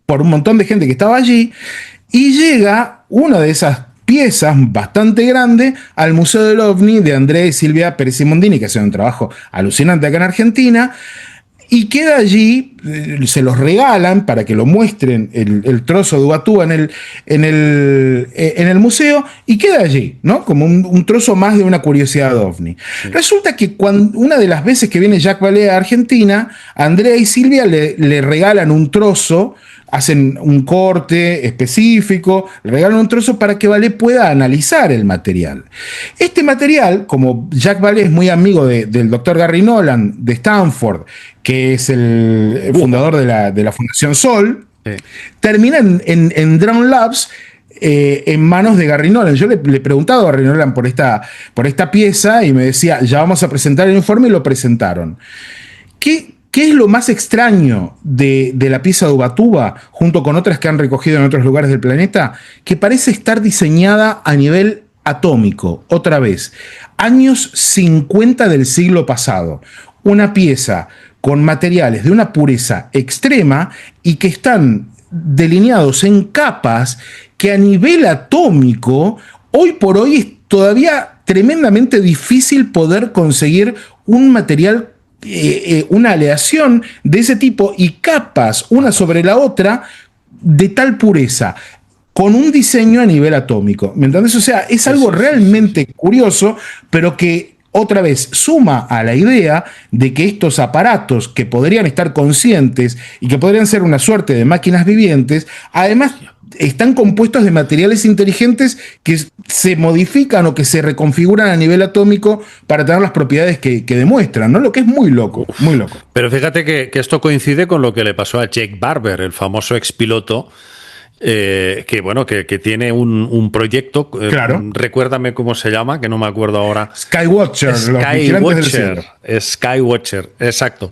B: por un montón de gente que estaba allí y llega una de esas piezas bastante grande al Museo del OVNI de Andrea y Silvia Pérez Simondini, que hacen un trabajo alucinante acá en Argentina, y queda allí, se los regalan para que lo muestren el trozo de Ubatuba en el museo, y queda allí, ¿no? Como un trozo más de una curiosidad OVNI. Sí. Resulta que una de las veces que viene Jacques Vallée a Argentina, Andrea y Silvia le regalan un trozo, hacen un corte específico, le regalan un trozo para que Vallée pueda analizar el material. Este material, como Jacques Vallée es muy amigo del doctor Gary Nolan de Stanford, que es el fundador de la Fundación Sol, sí, termina en Drone Labs en manos de Gary Nolan. Yo le preguntaba a Gary Nolan por esta pieza y me decía, ya vamos a presentar el informe, y lo presentaron. ¿Qué es lo más extraño de la pieza de Ubatuba, junto con otras que han recogido en otros lugares del planeta? Que parece estar diseñada a nivel atómico, otra vez. Años 50 del siglo pasado. Una pieza con materiales de una pureza extrema y que están delineados en capas que a nivel atómico, hoy por hoy es todavía tremendamente difícil poder conseguir un material, una aleación de ese tipo y capas una sobre la otra de tal pureza, con un diseño a nivel atómico. ¿Me entiendes? O sea, es algo realmente curioso, pero que otra vez suma a la idea de que estos aparatos que podrían estar conscientes y que podrían ser una suerte de máquinas vivientes, además están compuestos de materiales inteligentes que se modifican o que se reconfiguran a nivel atómico para tener las propiedades que demuestran, ¿no? Lo que es muy loco, muy loco.
A: Pero fíjate que esto coincide con lo que le pasó a Jake Barber, el famoso expiloto, que tiene un proyecto,
B: claro.
A: Recuérdame cómo se llama, que no me acuerdo ahora.
B: Skywatcher,
A: exacto.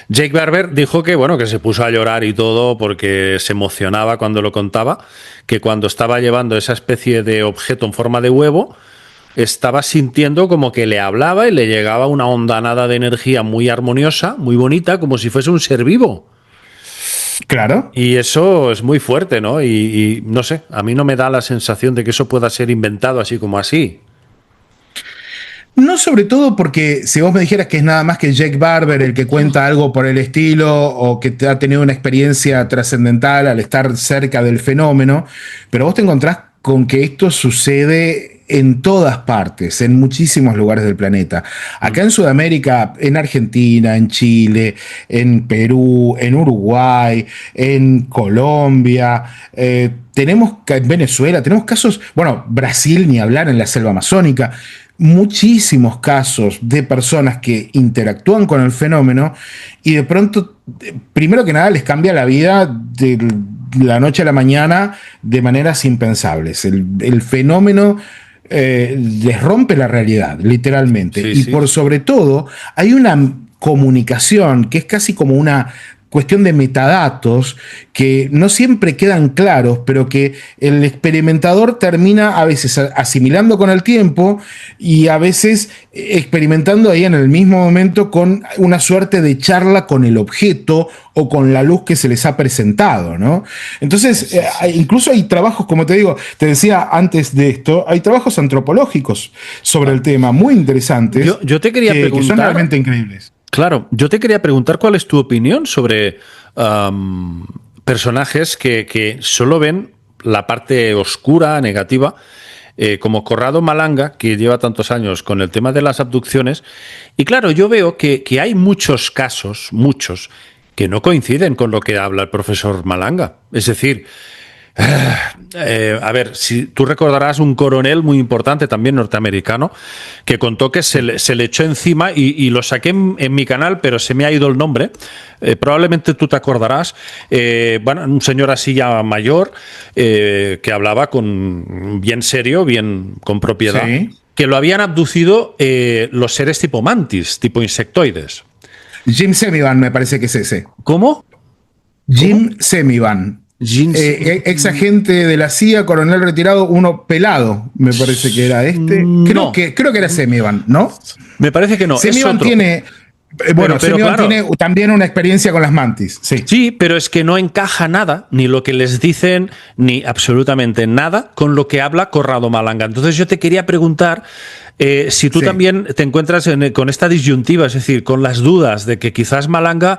A: Jake Barber dijo que se puso a llorar y todo porque se emocionaba cuando lo contaba, que cuando estaba llevando esa especie de objeto en forma de huevo, estaba sintiendo como que le hablaba y le llegaba una ondanada de energía muy armoniosa, muy bonita, como si fuese un ser vivo.
B: Claro.
A: Y eso es muy fuerte, ¿no? Y no sé, a mí no me da la sensación de que eso pueda ser inventado así como así.
B: No, sobre todo porque si vos me dijeras que es nada más que Jake Barber el que cuenta algo por el estilo o que ha tenido una experiencia trascendental al estar cerca del fenómeno, pero vos te encontrás con que esto sucede en todas partes, en muchísimos lugares del planeta. Acá en Sudamérica, en Argentina, en Chile, en Perú, en Uruguay, en Colombia, tenemos en Venezuela, tenemos casos, Brasil ni hablar, en la selva amazónica, muchísimos casos de personas que interactúan con el fenómeno y de pronto, primero que nada, les cambia la vida de la noche a la mañana de maneras impensables. El fenómeno les rompe la realidad, literalmente. Sí, por sobre todo, hay una comunicación que es casi como una cuestión de metadatos que no siempre quedan claros, pero que el experimentador termina a veces asimilando con el tiempo y a veces experimentando ahí en el mismo momento con una suerte de charla con el objeto o con la luz que se les ha presentado, ¿no? Entonces, incluso hay trabajos, como te digo, te decía antes de esto, hay trabajos antropológicos sobre el tema muy interesantes.
A: Yo te quería preguntar,
B: que son realmente increíbles.
A: Claro, yo te quería preguntar cuál es tu opinión sobre personajes que solo ven la parte oscura, negativa, como Corrado Malanga, que lleva tantos años con el tema de las abducciones. Y claro, yo veo que hay muchos casos, muchos, que no coinciden con lo que habla el profesor Malanga. Es decir, a ver, si tú recordarás un coronel muy importante, también norteamericano, que contó que se le echó encima y lo saqué en mi canal, pero se me ha ido el nombre. Probablemente tú te acordarás. Bueno, un señor así ya mayor, que hablaba bien serio, bien con propiedad,
B: Sí.
A: que lo habían abducido los seres tipo mantis, tipo insectoides.
B: Jim Semivan me parece que es ese.
A: ¿Cómo?
B: Jim Semivan. Ex agente de la CIA, coronel retirado, uno pelado, me parece que era este.
A: No.
B: Creo que era Semivan, ¿no?
A: Me parece que no.
B: Semivan tiene. Bueno, Semivan
A: claro,
B: tiene también una experiencia con las mantis. Sí.
A: Sí, pero es que no encaja nada, ni lo que les dicen, ni absolutamente nada con lo que habla Corrado Malanga. Entonces yo te quería preguntar si tú también te encuentras con esta disyuntiva, es decir, con las dudas de que quizás Malanga,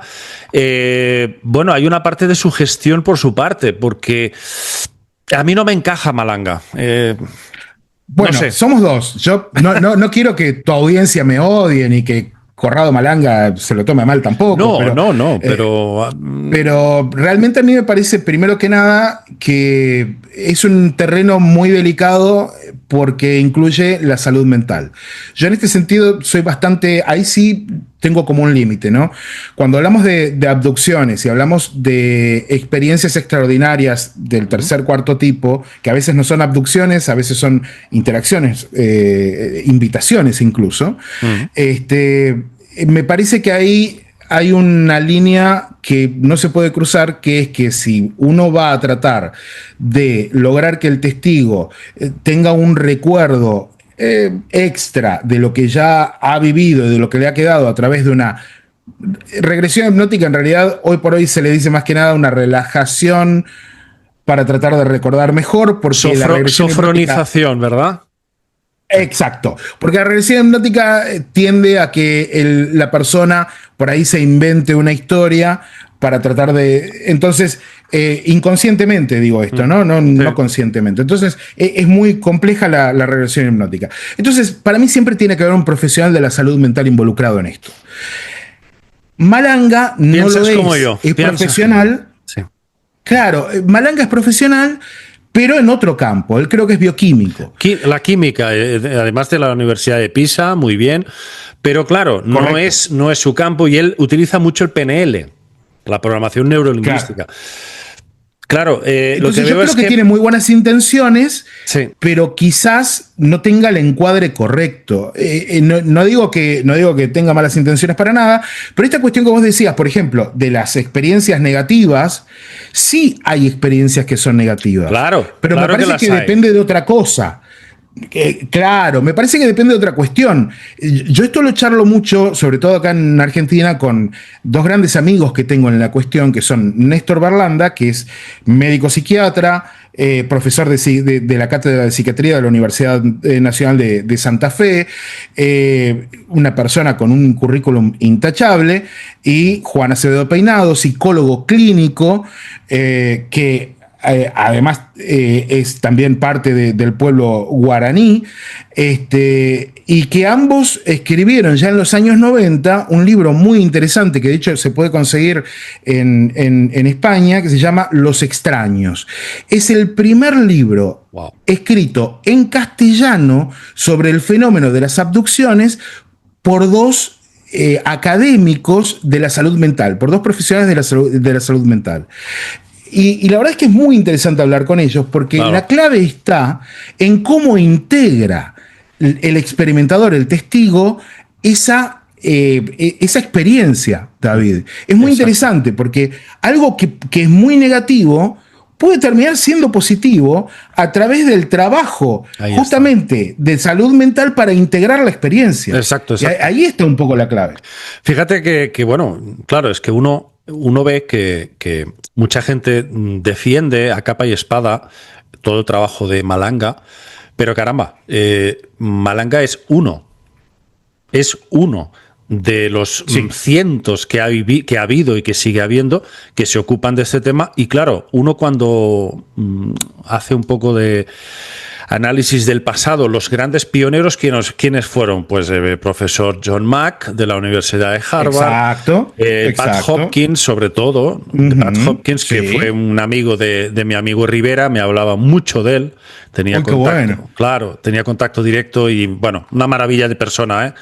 A: bueno, hay una parte de su gestión por su parte, porque a mí no me encaja Malanga.
B: Bueno,
A: no sé.
B: Somos dos. Yo no quiero que tu audiencia me odie ni que Corrado Malanga se lo tome mal tampoco. Pero realmente a mí me parece, primero que nada, que es un terreno muy delicado porque incluye la salud mental. Yo en este sentido soy bastante, ahí sí tengo como un límite, ¿no? Cuando hablamos de abducciones y hablamos de experiencias extraordinarias del tercer, cuarto tipo, que a veces no son abducciones, a veces son interacciones, invitaciones incluso, me parece que ahí hay una línea que no se puede cruzar, que es que si uno va a tratar de lograr que el testigo tenga un recuerdo extra de lo que ya ha vivido y de lo que le ha quedado a través de una regresión hipnótica, en realidad hoy por hoy se le dice más que nada una relajación para tratar de recordar mejor, porque la regresión
A: sofronización, ¿verdad?
B: Exacto, porque la regresión hipnótica tiende a que la persona por ahí se invente una historia para tratar de... Entonces, inconscientemente digo esto, ¿no? No conscientemente. Entonces, es muy compleja la regresión hipnótica. Entonces, para mí siempre tiene que haber un profesional de la salud mental involucrado en esto. Malanga no lo es.
A: Como yo.
B: Es profesional.
A: Sí.
B: Claro, Malanga es profesional, pero en otro campo. Él creo que es bioquímico.
A: La química, además de la Universidad de Pisa, muy bien. Pero claro, no es su campo y él utiliza mucho el PNL, la programación neurolingüística. Claro, lo que
B: yo
A: veo
B: creo
A: es
B: que tiene muy buenas intenciones,
A: sí,
B: pero quizás no tenga el encuadre correcto. No digo que tenga malas intenciones para nada, pero esta cuestión que vos decías, por ejemplo, de las experiencias negativas, sí hay experiencias que son negativas.
A: Claro,
B: pero
A: claro
B: me parece
A: que
B: depende de otra cosa. Claro, me parece que depende de otra cuestión. Yo esto lo charlo mucho, sobre todo acá en Argentina, con dos grandes amigos que tengo en la cuestión, que son Néstor Berlanda, que es médico psiquiatra, profesor de la Cátedra de Psiquiatría de la Universidad Nacional de Santa Fe, una persona con un currículum intachable, y Juan Acevedo Peinado, psicólogo clínico, que además es también parte del pueblo guaraní, y que ambos escribieron ya en los años 90 un libro muy interesante que de hecho se puede conseguir en España, que se llama Los extraños. Es el primer libro escrito en castellano sobre el fenómeno de las abducciones por dos académicos de la salud mental, por dos profesionales de la salud mental. Y la verdad es que es muy interesante hablar con ellos porque la clave está en cómo integra el experimentador, el testigo, esa experiencia, David. Es muy interesante porque algo que es muy negativo puede terminar siendo positivo a través del trabajo justamente de salud mental para integrar la experiencia.
A: Exacto.
B: Y ahí está un poco la clave.
A: Fíjate que bueno, claro, es que uno ve que mucha gente defiende a capa y espada todo el trabajo de Malanga, pero caramba, Malanga es uno de los cientos que ha habido y que sigue habiendo, que se ocupan de este tema. Y claro, uno cuando hace un poco de análisis del pasado, los grandes pioneros, ¿quiénes fueron? Pues el profesor John Mack de la Universidad de Harvard, Pat Hopkins, sobre todo, Pat Hopkins, que fue un amigo de mi amigo Rivera, me hablaba mucho de él, tenía contacto, claro, tenía contacto directo y, bueno, una maravilla de persona,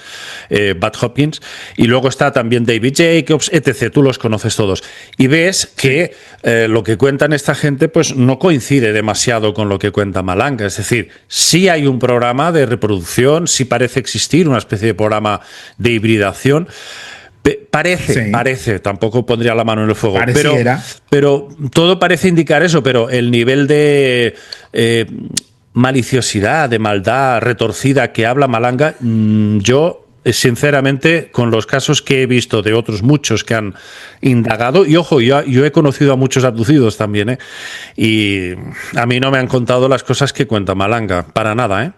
A: Pat Hopkins. Y luego está también David Jacobs, etc. Tú los conoces todos. Y ves que lo que cuentan esta gente pues no coincide demasiado con lo que cuenta Malanga. Es decir, sí hay un programa de reproducción, sí parece existir una especie de programa de hibridación. Parece, tampoco pondría la mano en el fuego, pero todo parece indicar eso, pero el nivel de maliciosidad, de maldad retorcida que habla Malanga, yo sinceramente, con los casos que he visto de otros muchos que han indagado, y ojo, yo he conocido a muchos abducidos también, y a mí no me han contado las cosas que cuenta Malanga, para nada,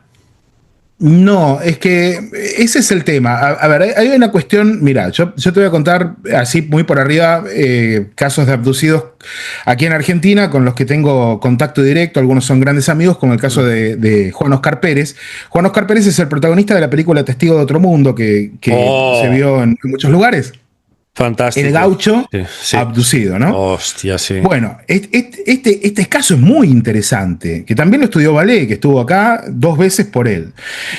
B: No, es que ese es el tema. A ver, hay una cuestión, mira, yo te voy a contar así muy por arriba casos de abducidos aquí en Argentina con los que tengo contacto directo, algunos son grandes amigos, como el caso de Juan Oscar Pérez. Juan Oscar Pérez es el protagonista de la película Testigo de Otro Mundo, que se vio en muchos lugares.
A: Fantástico.
B: El gaucho abducido, ¿no?
A: Hostia, sí.
B: Bueno, este caso es muy interesante, que también lo estudió Valé, que estuvo acá 2 veces por él.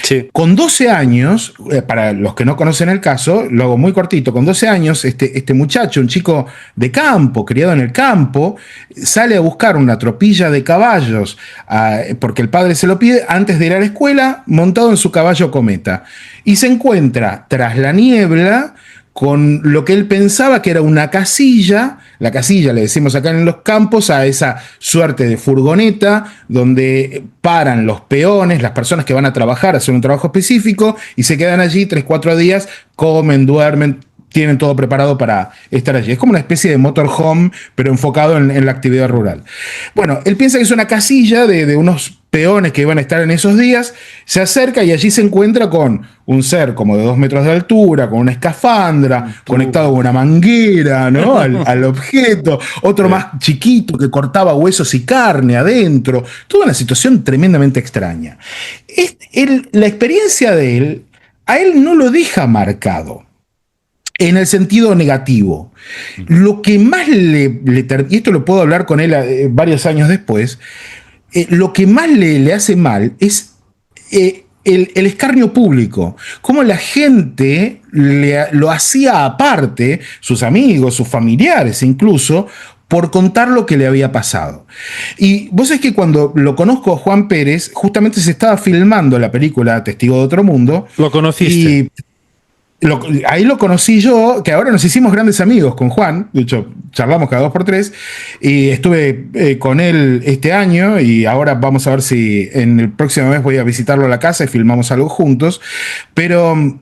A: Sí.
B: Con 12 años, para los que no conocen el caso, lo hago muy cortito, con 12 años, este muchacho, un chico de campo, criado en el campo, sale a buscar una tropilla de caballos, porque el padre se lo pide, antes de ir a la escuela, montado en su caballo cometa. Y se encuentra tras la niebla con lo que él pensaba que era una casilla, la casilla le decimos acá en los campos a esa suerte de furgoneta donde paran los peones, las personas que van a trabajar, a hacer un trabajo específico y se quedan allí 3-4 días, comen, duermen, tienen todo preparado para estar allí. Es como una especie de motorhome, pero enfocado en la actividad rural. Bueno, él piensa que es una casilla de unos peones que iban a estar en esos días, se acerca y allí se encuentra con un ser como de 2 metros de altura, con una escafandra, conectado con una manguera, ¿no? al objeto, otro más chiquito que cortaba huesos y carne adentro, toda una situación tremendamente extraña. La experiencia de él, a él no lo deja marcado en el sentido negativo. Lo que más y esto lo puedo hablar con él varios años después, lo que más le hace mal es el escarnio público, cómo la gente lo hacía aparte, sus amigos, sus familiares incluso, por contar lo que le había pasado. Y vos sabés que cuando lo conozco a Juan Pérez, justamente se estaba filmando la película Testigo de Otro Mundo.
A: ¿Lo conociste?
B: Ahí lo conocí yo, que ahora nos hicimos grandes amigos con Juan, de hecho charlamos cada 2 por 3, y estuve con él este año y ahora vamos a ver si en el próximo mes voy a visitarlo a la casa y filmamos algo juntos, pero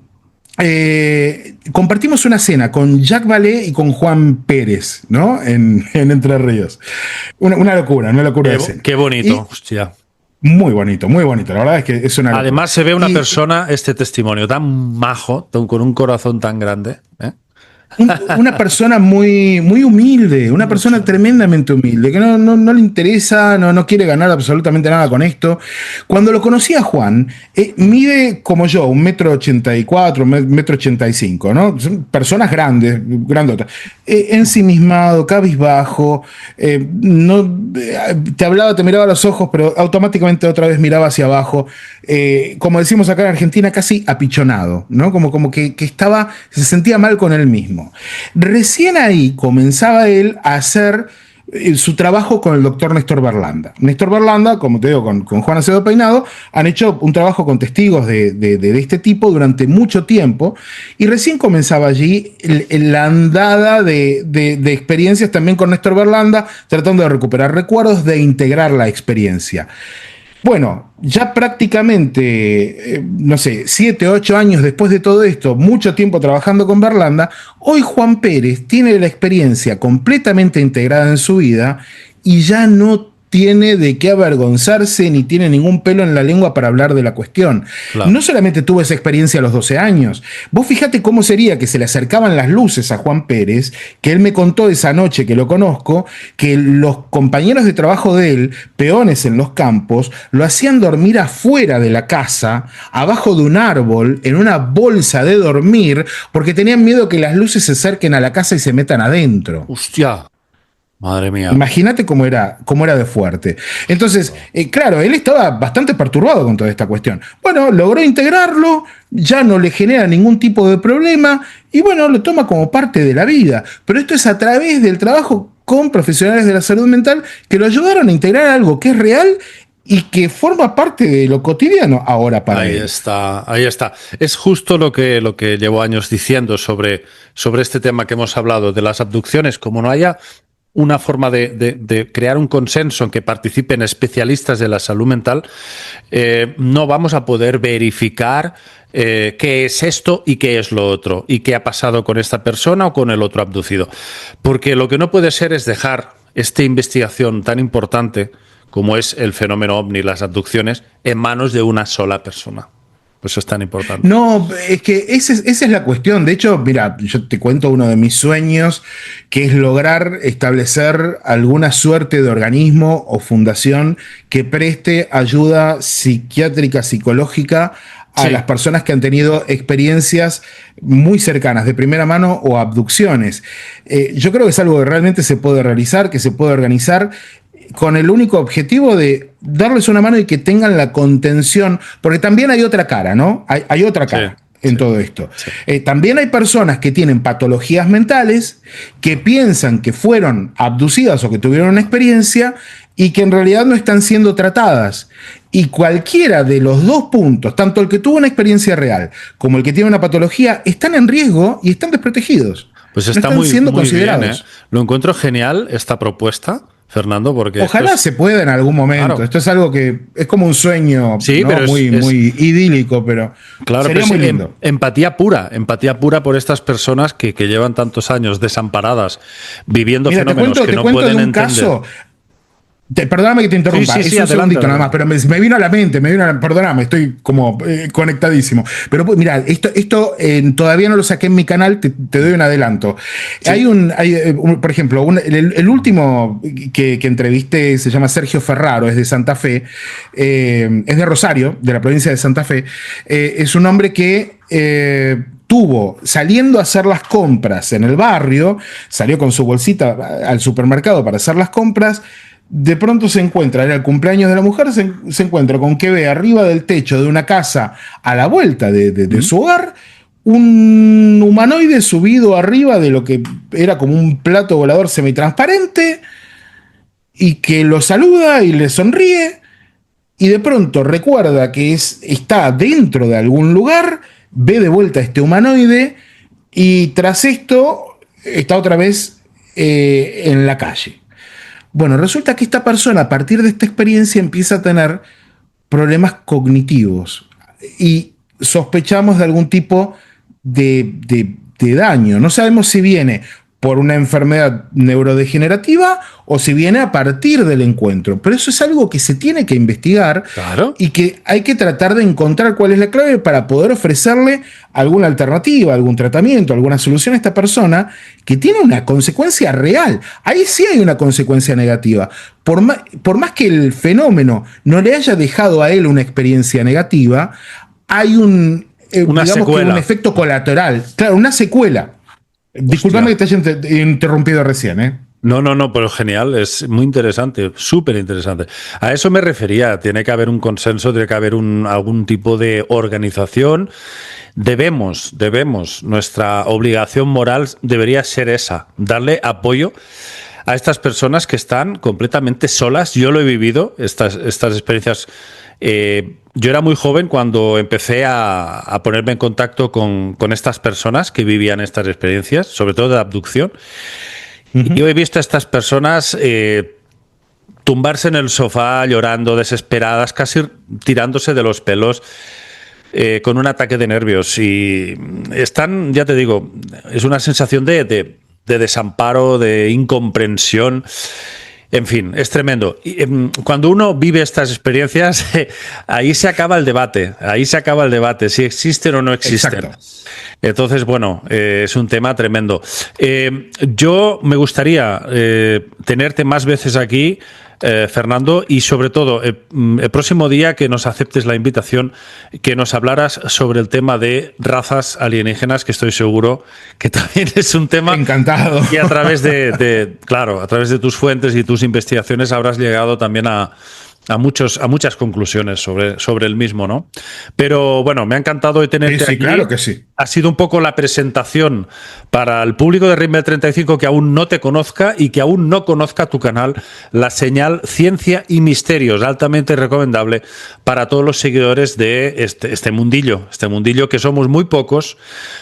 B: compartimos una cena con Jacques Vallée y con Juan Pérez, ¿no? En Entre Ríos. Una locura de cena.
A: Qué bonito, hostia.
B: Muy bonito, muy bonito. La verdad es que es una locura.
A: Además se ve una persona, este testimonio, tan majo, con un corazón tan grande.
B: Una persona muy, muy humilde, una persona tremendamente humilde, que no le interesa, no quiere ganar absolutamente nada con esto. Cuando lo conocí a Juan, mide como yo, 1,84 m, 1,85 m, ¿no? Son personas grandes, grandotas. Ensimismado, cabizbajo, te hablaba, te miraba a los ojos, pero automáticamente otra vez miraba hacia abajo. Como decimos acá en Argentina, casi apichonado, ¿no? Como que se sentía mal con él mismo. Recién ahí comenzaba él a hacer su trabajo con el doctor Néstor Berlanda. Néstor Berlanda, como te digo, con Juan Acevedo Peinado, han hecho un trabajo con testigos de este tipo durante mucho tiempo y recién comenzaba allí la andada de experiencias también con Néstor Berlanda, tratando de recuperar recuerdos, de integrar la experiencia. Bueno, ya prácticamente, 7, 8 años después de todo esto, mucho tiempo trabajando con Berlanda, hoy Juan Pérez tiene la experiencia completamente integrada en su vida y ya no tiene de qué avergonzarse ni tiene ningún pelo en la lengua para hablar de la cuestión.
A: Claro.
B: No solamente tuvo esa experiencia a los 12 años. Vos fíjate cómo sería que se le acercaban las luces a Juan Pérez, que él me contó esa noche que lo conozco, que los compañeros de trabajo de él, peones en los campos, lo hacían dormir afuera de la casa, abajo de un árbol, en una bolsa de dormir, porque tenían miedo que las luces se acerquen a la casa y se metan adentro.
A: ¡Hostia! Madre mía.
B: Imagínate cómo era de fuerte. Entonces, claro, él estaba bastante perturbado con toda esta cuestión. Bueno, logró integrarlo, ya no le genera ningún tipo de problema y bueno, lo toma como parte de la vida. Pero esto es a través del trabajo con profesionales de la salud mental que lo ayudaron a integrar algo que es real y que forma parte de lo cotidiano ahora para él.
A: Ahí está. Es justo lo que llevo años diciendo sobre este tema que hemos hablado de las abducciones. Como no haya una forma de crear un consenso en que participen especialistas de la salud mental, no vamos a poder verificar qué es esto y qué es lo otro, y qué ha pasado con esta persona o con el otro abducido. Porque lo que no puede ser es dejar esta investigación tan importante como es el fenómeno ovni, las abducciones, en manos de una sola persona. Eso es tan importante.
B: No, es que esa es la cuestión. De hecho, mira, yo te cuento uno de mis sueños, que es lograr establecer alguna suerte de organismo o fundación que preste ayuda psiquiátrica, psicológica a las personas que han tenido experiencias muy cercanas, de primera mano o abducciones. Yo creo que es algo que realmente se puede realizar, que se puede organizar, con el único objetivo de darles una mano y que tengan la contención, porque también hay otra cara, ¿no? Hay otra cara en todo esto. También hay personas que tienen patologías mentales, que piensan que fueron abducidas o que tuvieron una experiencia y que en realidad no están siendo tratadas. Y cualquiera de los dos puntos, tanto el que tuvo una experiencia real como el que tiene una patología, están en riesgo y están desprotegidos.
A: Pues está
B: no están siendo
A: muy
B: considerados.
A: bien, ¿eh? Lo encuentro genial esta propuesta, Fernando, porque
B: ojalá se pueda en algún momento. Claro. Esto es algo que es como un sueño,
A: sí,
B: ¿no?
A: pero
B: muy idílico, pero
A: claro,
B: sería muy lindo.
A: Empatía pura por estas personas que llevan tantos años desamparadas, viviendo fenómenos que no pueden entender. Caso.
B: Perdóname que te interrumpa,
A: sí,
B: es un segundito nada más, pero me vino a la mente, perdóname, estoy como conectadísimo. Pero mira, esto todavía no lo saqué en mi canal, te doy un adelanto. Sí. Hay por ejemplo, el último que entrevisté se llama Sergio Ferraro, es de Santa Fe, es de Rosario, de la provincia de Santa Fe. Es un hombre que tuvo, saliendo a hacer las compras en el barrio, salió con su bolsita al supermercado para hacer las compras. De pronto se encuentra, era el cumpleaños de la mujer, se encuentra con que ve arriba del techo de una casa a la vuelta de su hogar un humanoide subido arriba de lo que era como un plato volador semitransparente y que lo saluda y le sonríe y de pronto recuerda que está dentro de algún lugar, ve de vuelta a este humanoide y tras esto está otra vez en la calle. Bueno, resulta que esta persona a partir de esta experiencia empieza a tener problemas cognitivos y sospechamos de algún tipo de daño. No sabemos si viene por una enfermedad neurodegenerativa o si viene a partir del encuentro. Pero eso es algo que se tiene que investigar.
A: Claro.
B: Y que hay que tratar de encontrar cuál es la clave para poder ofrecerle alguna alternativa, algún tratamiento, alguna solución a esta persona que tiene una consecuencia real. Ahí sí hay una consecuencia negativa. Por más que el fenómeno no le haya dejado a él una experiencia negativa, hay un efecto colateral. Claro, una secuela. Disculpame que te haya interrumpido recién, ¿eh?
A: No, pero genial, es muy interesante, súper interesante. A eso me refería, tiene que haber un consenso, tiene que haber algún tipo de organización. Debemos, nuestra obligación moral debería ser esa, darle apoyo a estas personas que están completamente solas. Yo lo he vivido, estas experiencias. Yo era muy joven cuando empecé a ponerme en contacto con estas personas que vivían estas experiencias, sobre todo de abducción. Uh-huh. Yo he visto a estas personas tumbarse en el sofá llorando, desesperadas, casi tirándose de los pelos, con un ataque de nervios. Y están, ya te digo, es una sensación de desamparo, de incomprensión. En fin, es tremendo. Y, cuando uno vive estas experiencias, ahí se acaba el debate. Ahí se acaba el debate, si existen o no existen.
B: Exacto.
A: Entonces, bueno, es un tema tremendo. Yo me gustaría tenerte más veces aquí, Fernando, y sobre todo el próximo día que nos aceptes la invitación, que nos hablaras sobre el tema de razas alienígenas, que estoy seguro que también es un tema
B: Encantado.
A: y a través claro, a través de tus fuentes y tus investigaciones habrás llegado también a muchas conclusiones sobre el mismo, ¿no? Pero bueno, me ha encantado de tenerte
B: Sí,
A: aquí.
B: claro que sí.
A: Ha sido un poco la presentación para el público de Rimbel 35 que aún no te conozca y que aún no conozca tu canal, La Señal Ciencia y Misterios, altamente recomendable para todos los seguidores de este mundillo que somos muy pocos,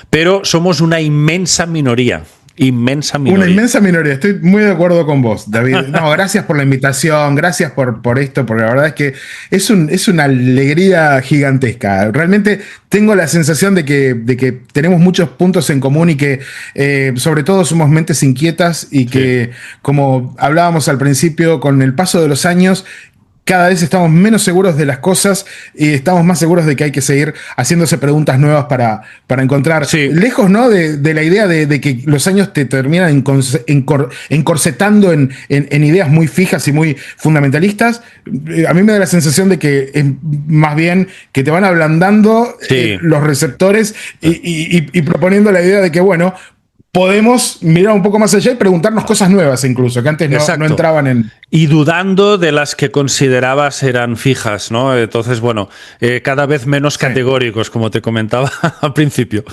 A: pero somos una inmensa minoría.
B: Una inmensa minoría, estoy muy de acuerdo con vos, David. No, gracias por la invitación, gracias por esto, porque la verdad es que es una alegría gigantesca. Realmente tengo la sensación de que tenemos muchos puntos en común y que sobre todo somos mentes inquietas y que, como hablábamos al principio, con el paso de los años, cada vez estamos menos seguros de las cosas y estamos más seguros de que hay que seguir haciéndose preguntas nuevas para encontrar.
A: Sí.
B: Lejos, ¿no? de la idea de que los años te terminan encorsetando en ideas muy fijas y muy fundamentalistas. A mí me da la sensación de que es más bien que te van ablandando los receptores y proponiendo la idea de que, bueno, podemos mirar un poco más allá y preguntarnos cosas nuevas incluso, que antes no entraban en...
A: Y dudando de las que considerabas eran fijas, ¿no? Entonces, bueno, cada vez menos categóricos, como te comentaba al principio.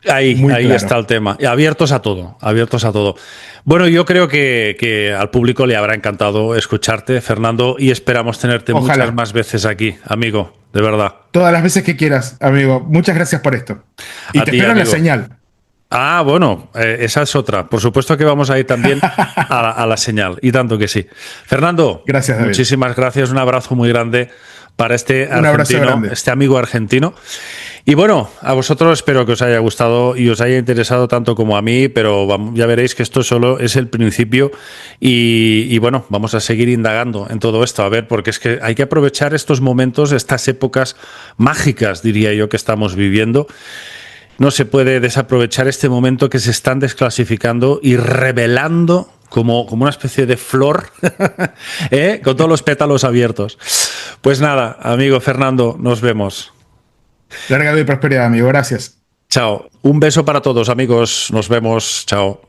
A: Ahí claro. Está el tema. Abiertos a todo, abiertos a todo. Bueno, yo creo que al público le habrá encantado escucharte, Fernando, y esperamos tenerte muchas más veces aquí, amigo, de verdad.
B: Todas las veces que quieras, amigo. Muchas gracias por esto. Y te espero en La Señal.
A: Ah, bueno, esa es otra. Por supuesto que vamos a ir también a La Señal, y tanto que sí. Fernando,
B: gracias, David.
A: Muchísimas gracias, un abrazo muy grande para este argentino, este amigo argentino. Y bueno, a vosotros espero que os haya gustado y os haya interesado tanto como a mí, pero ya veréis que esto solo es el principio y bueno, vamos a seguir indagando en todo esto, a ver, porque es que hay que aprovechar estos momentos, estas épocas mágicas, diría yo, que estamos viviendo. No se puede desaprovechar este momento que se están desclasificando y revelando como una especie de flor con todos los pétalos abiertos. Pues nada, amigo Fernando, nos vemos.
B: Larga vida y prosperidad, amigo. Gracias.
A: Chao. Un beso para todos, amigos. Nos vemos. Chao.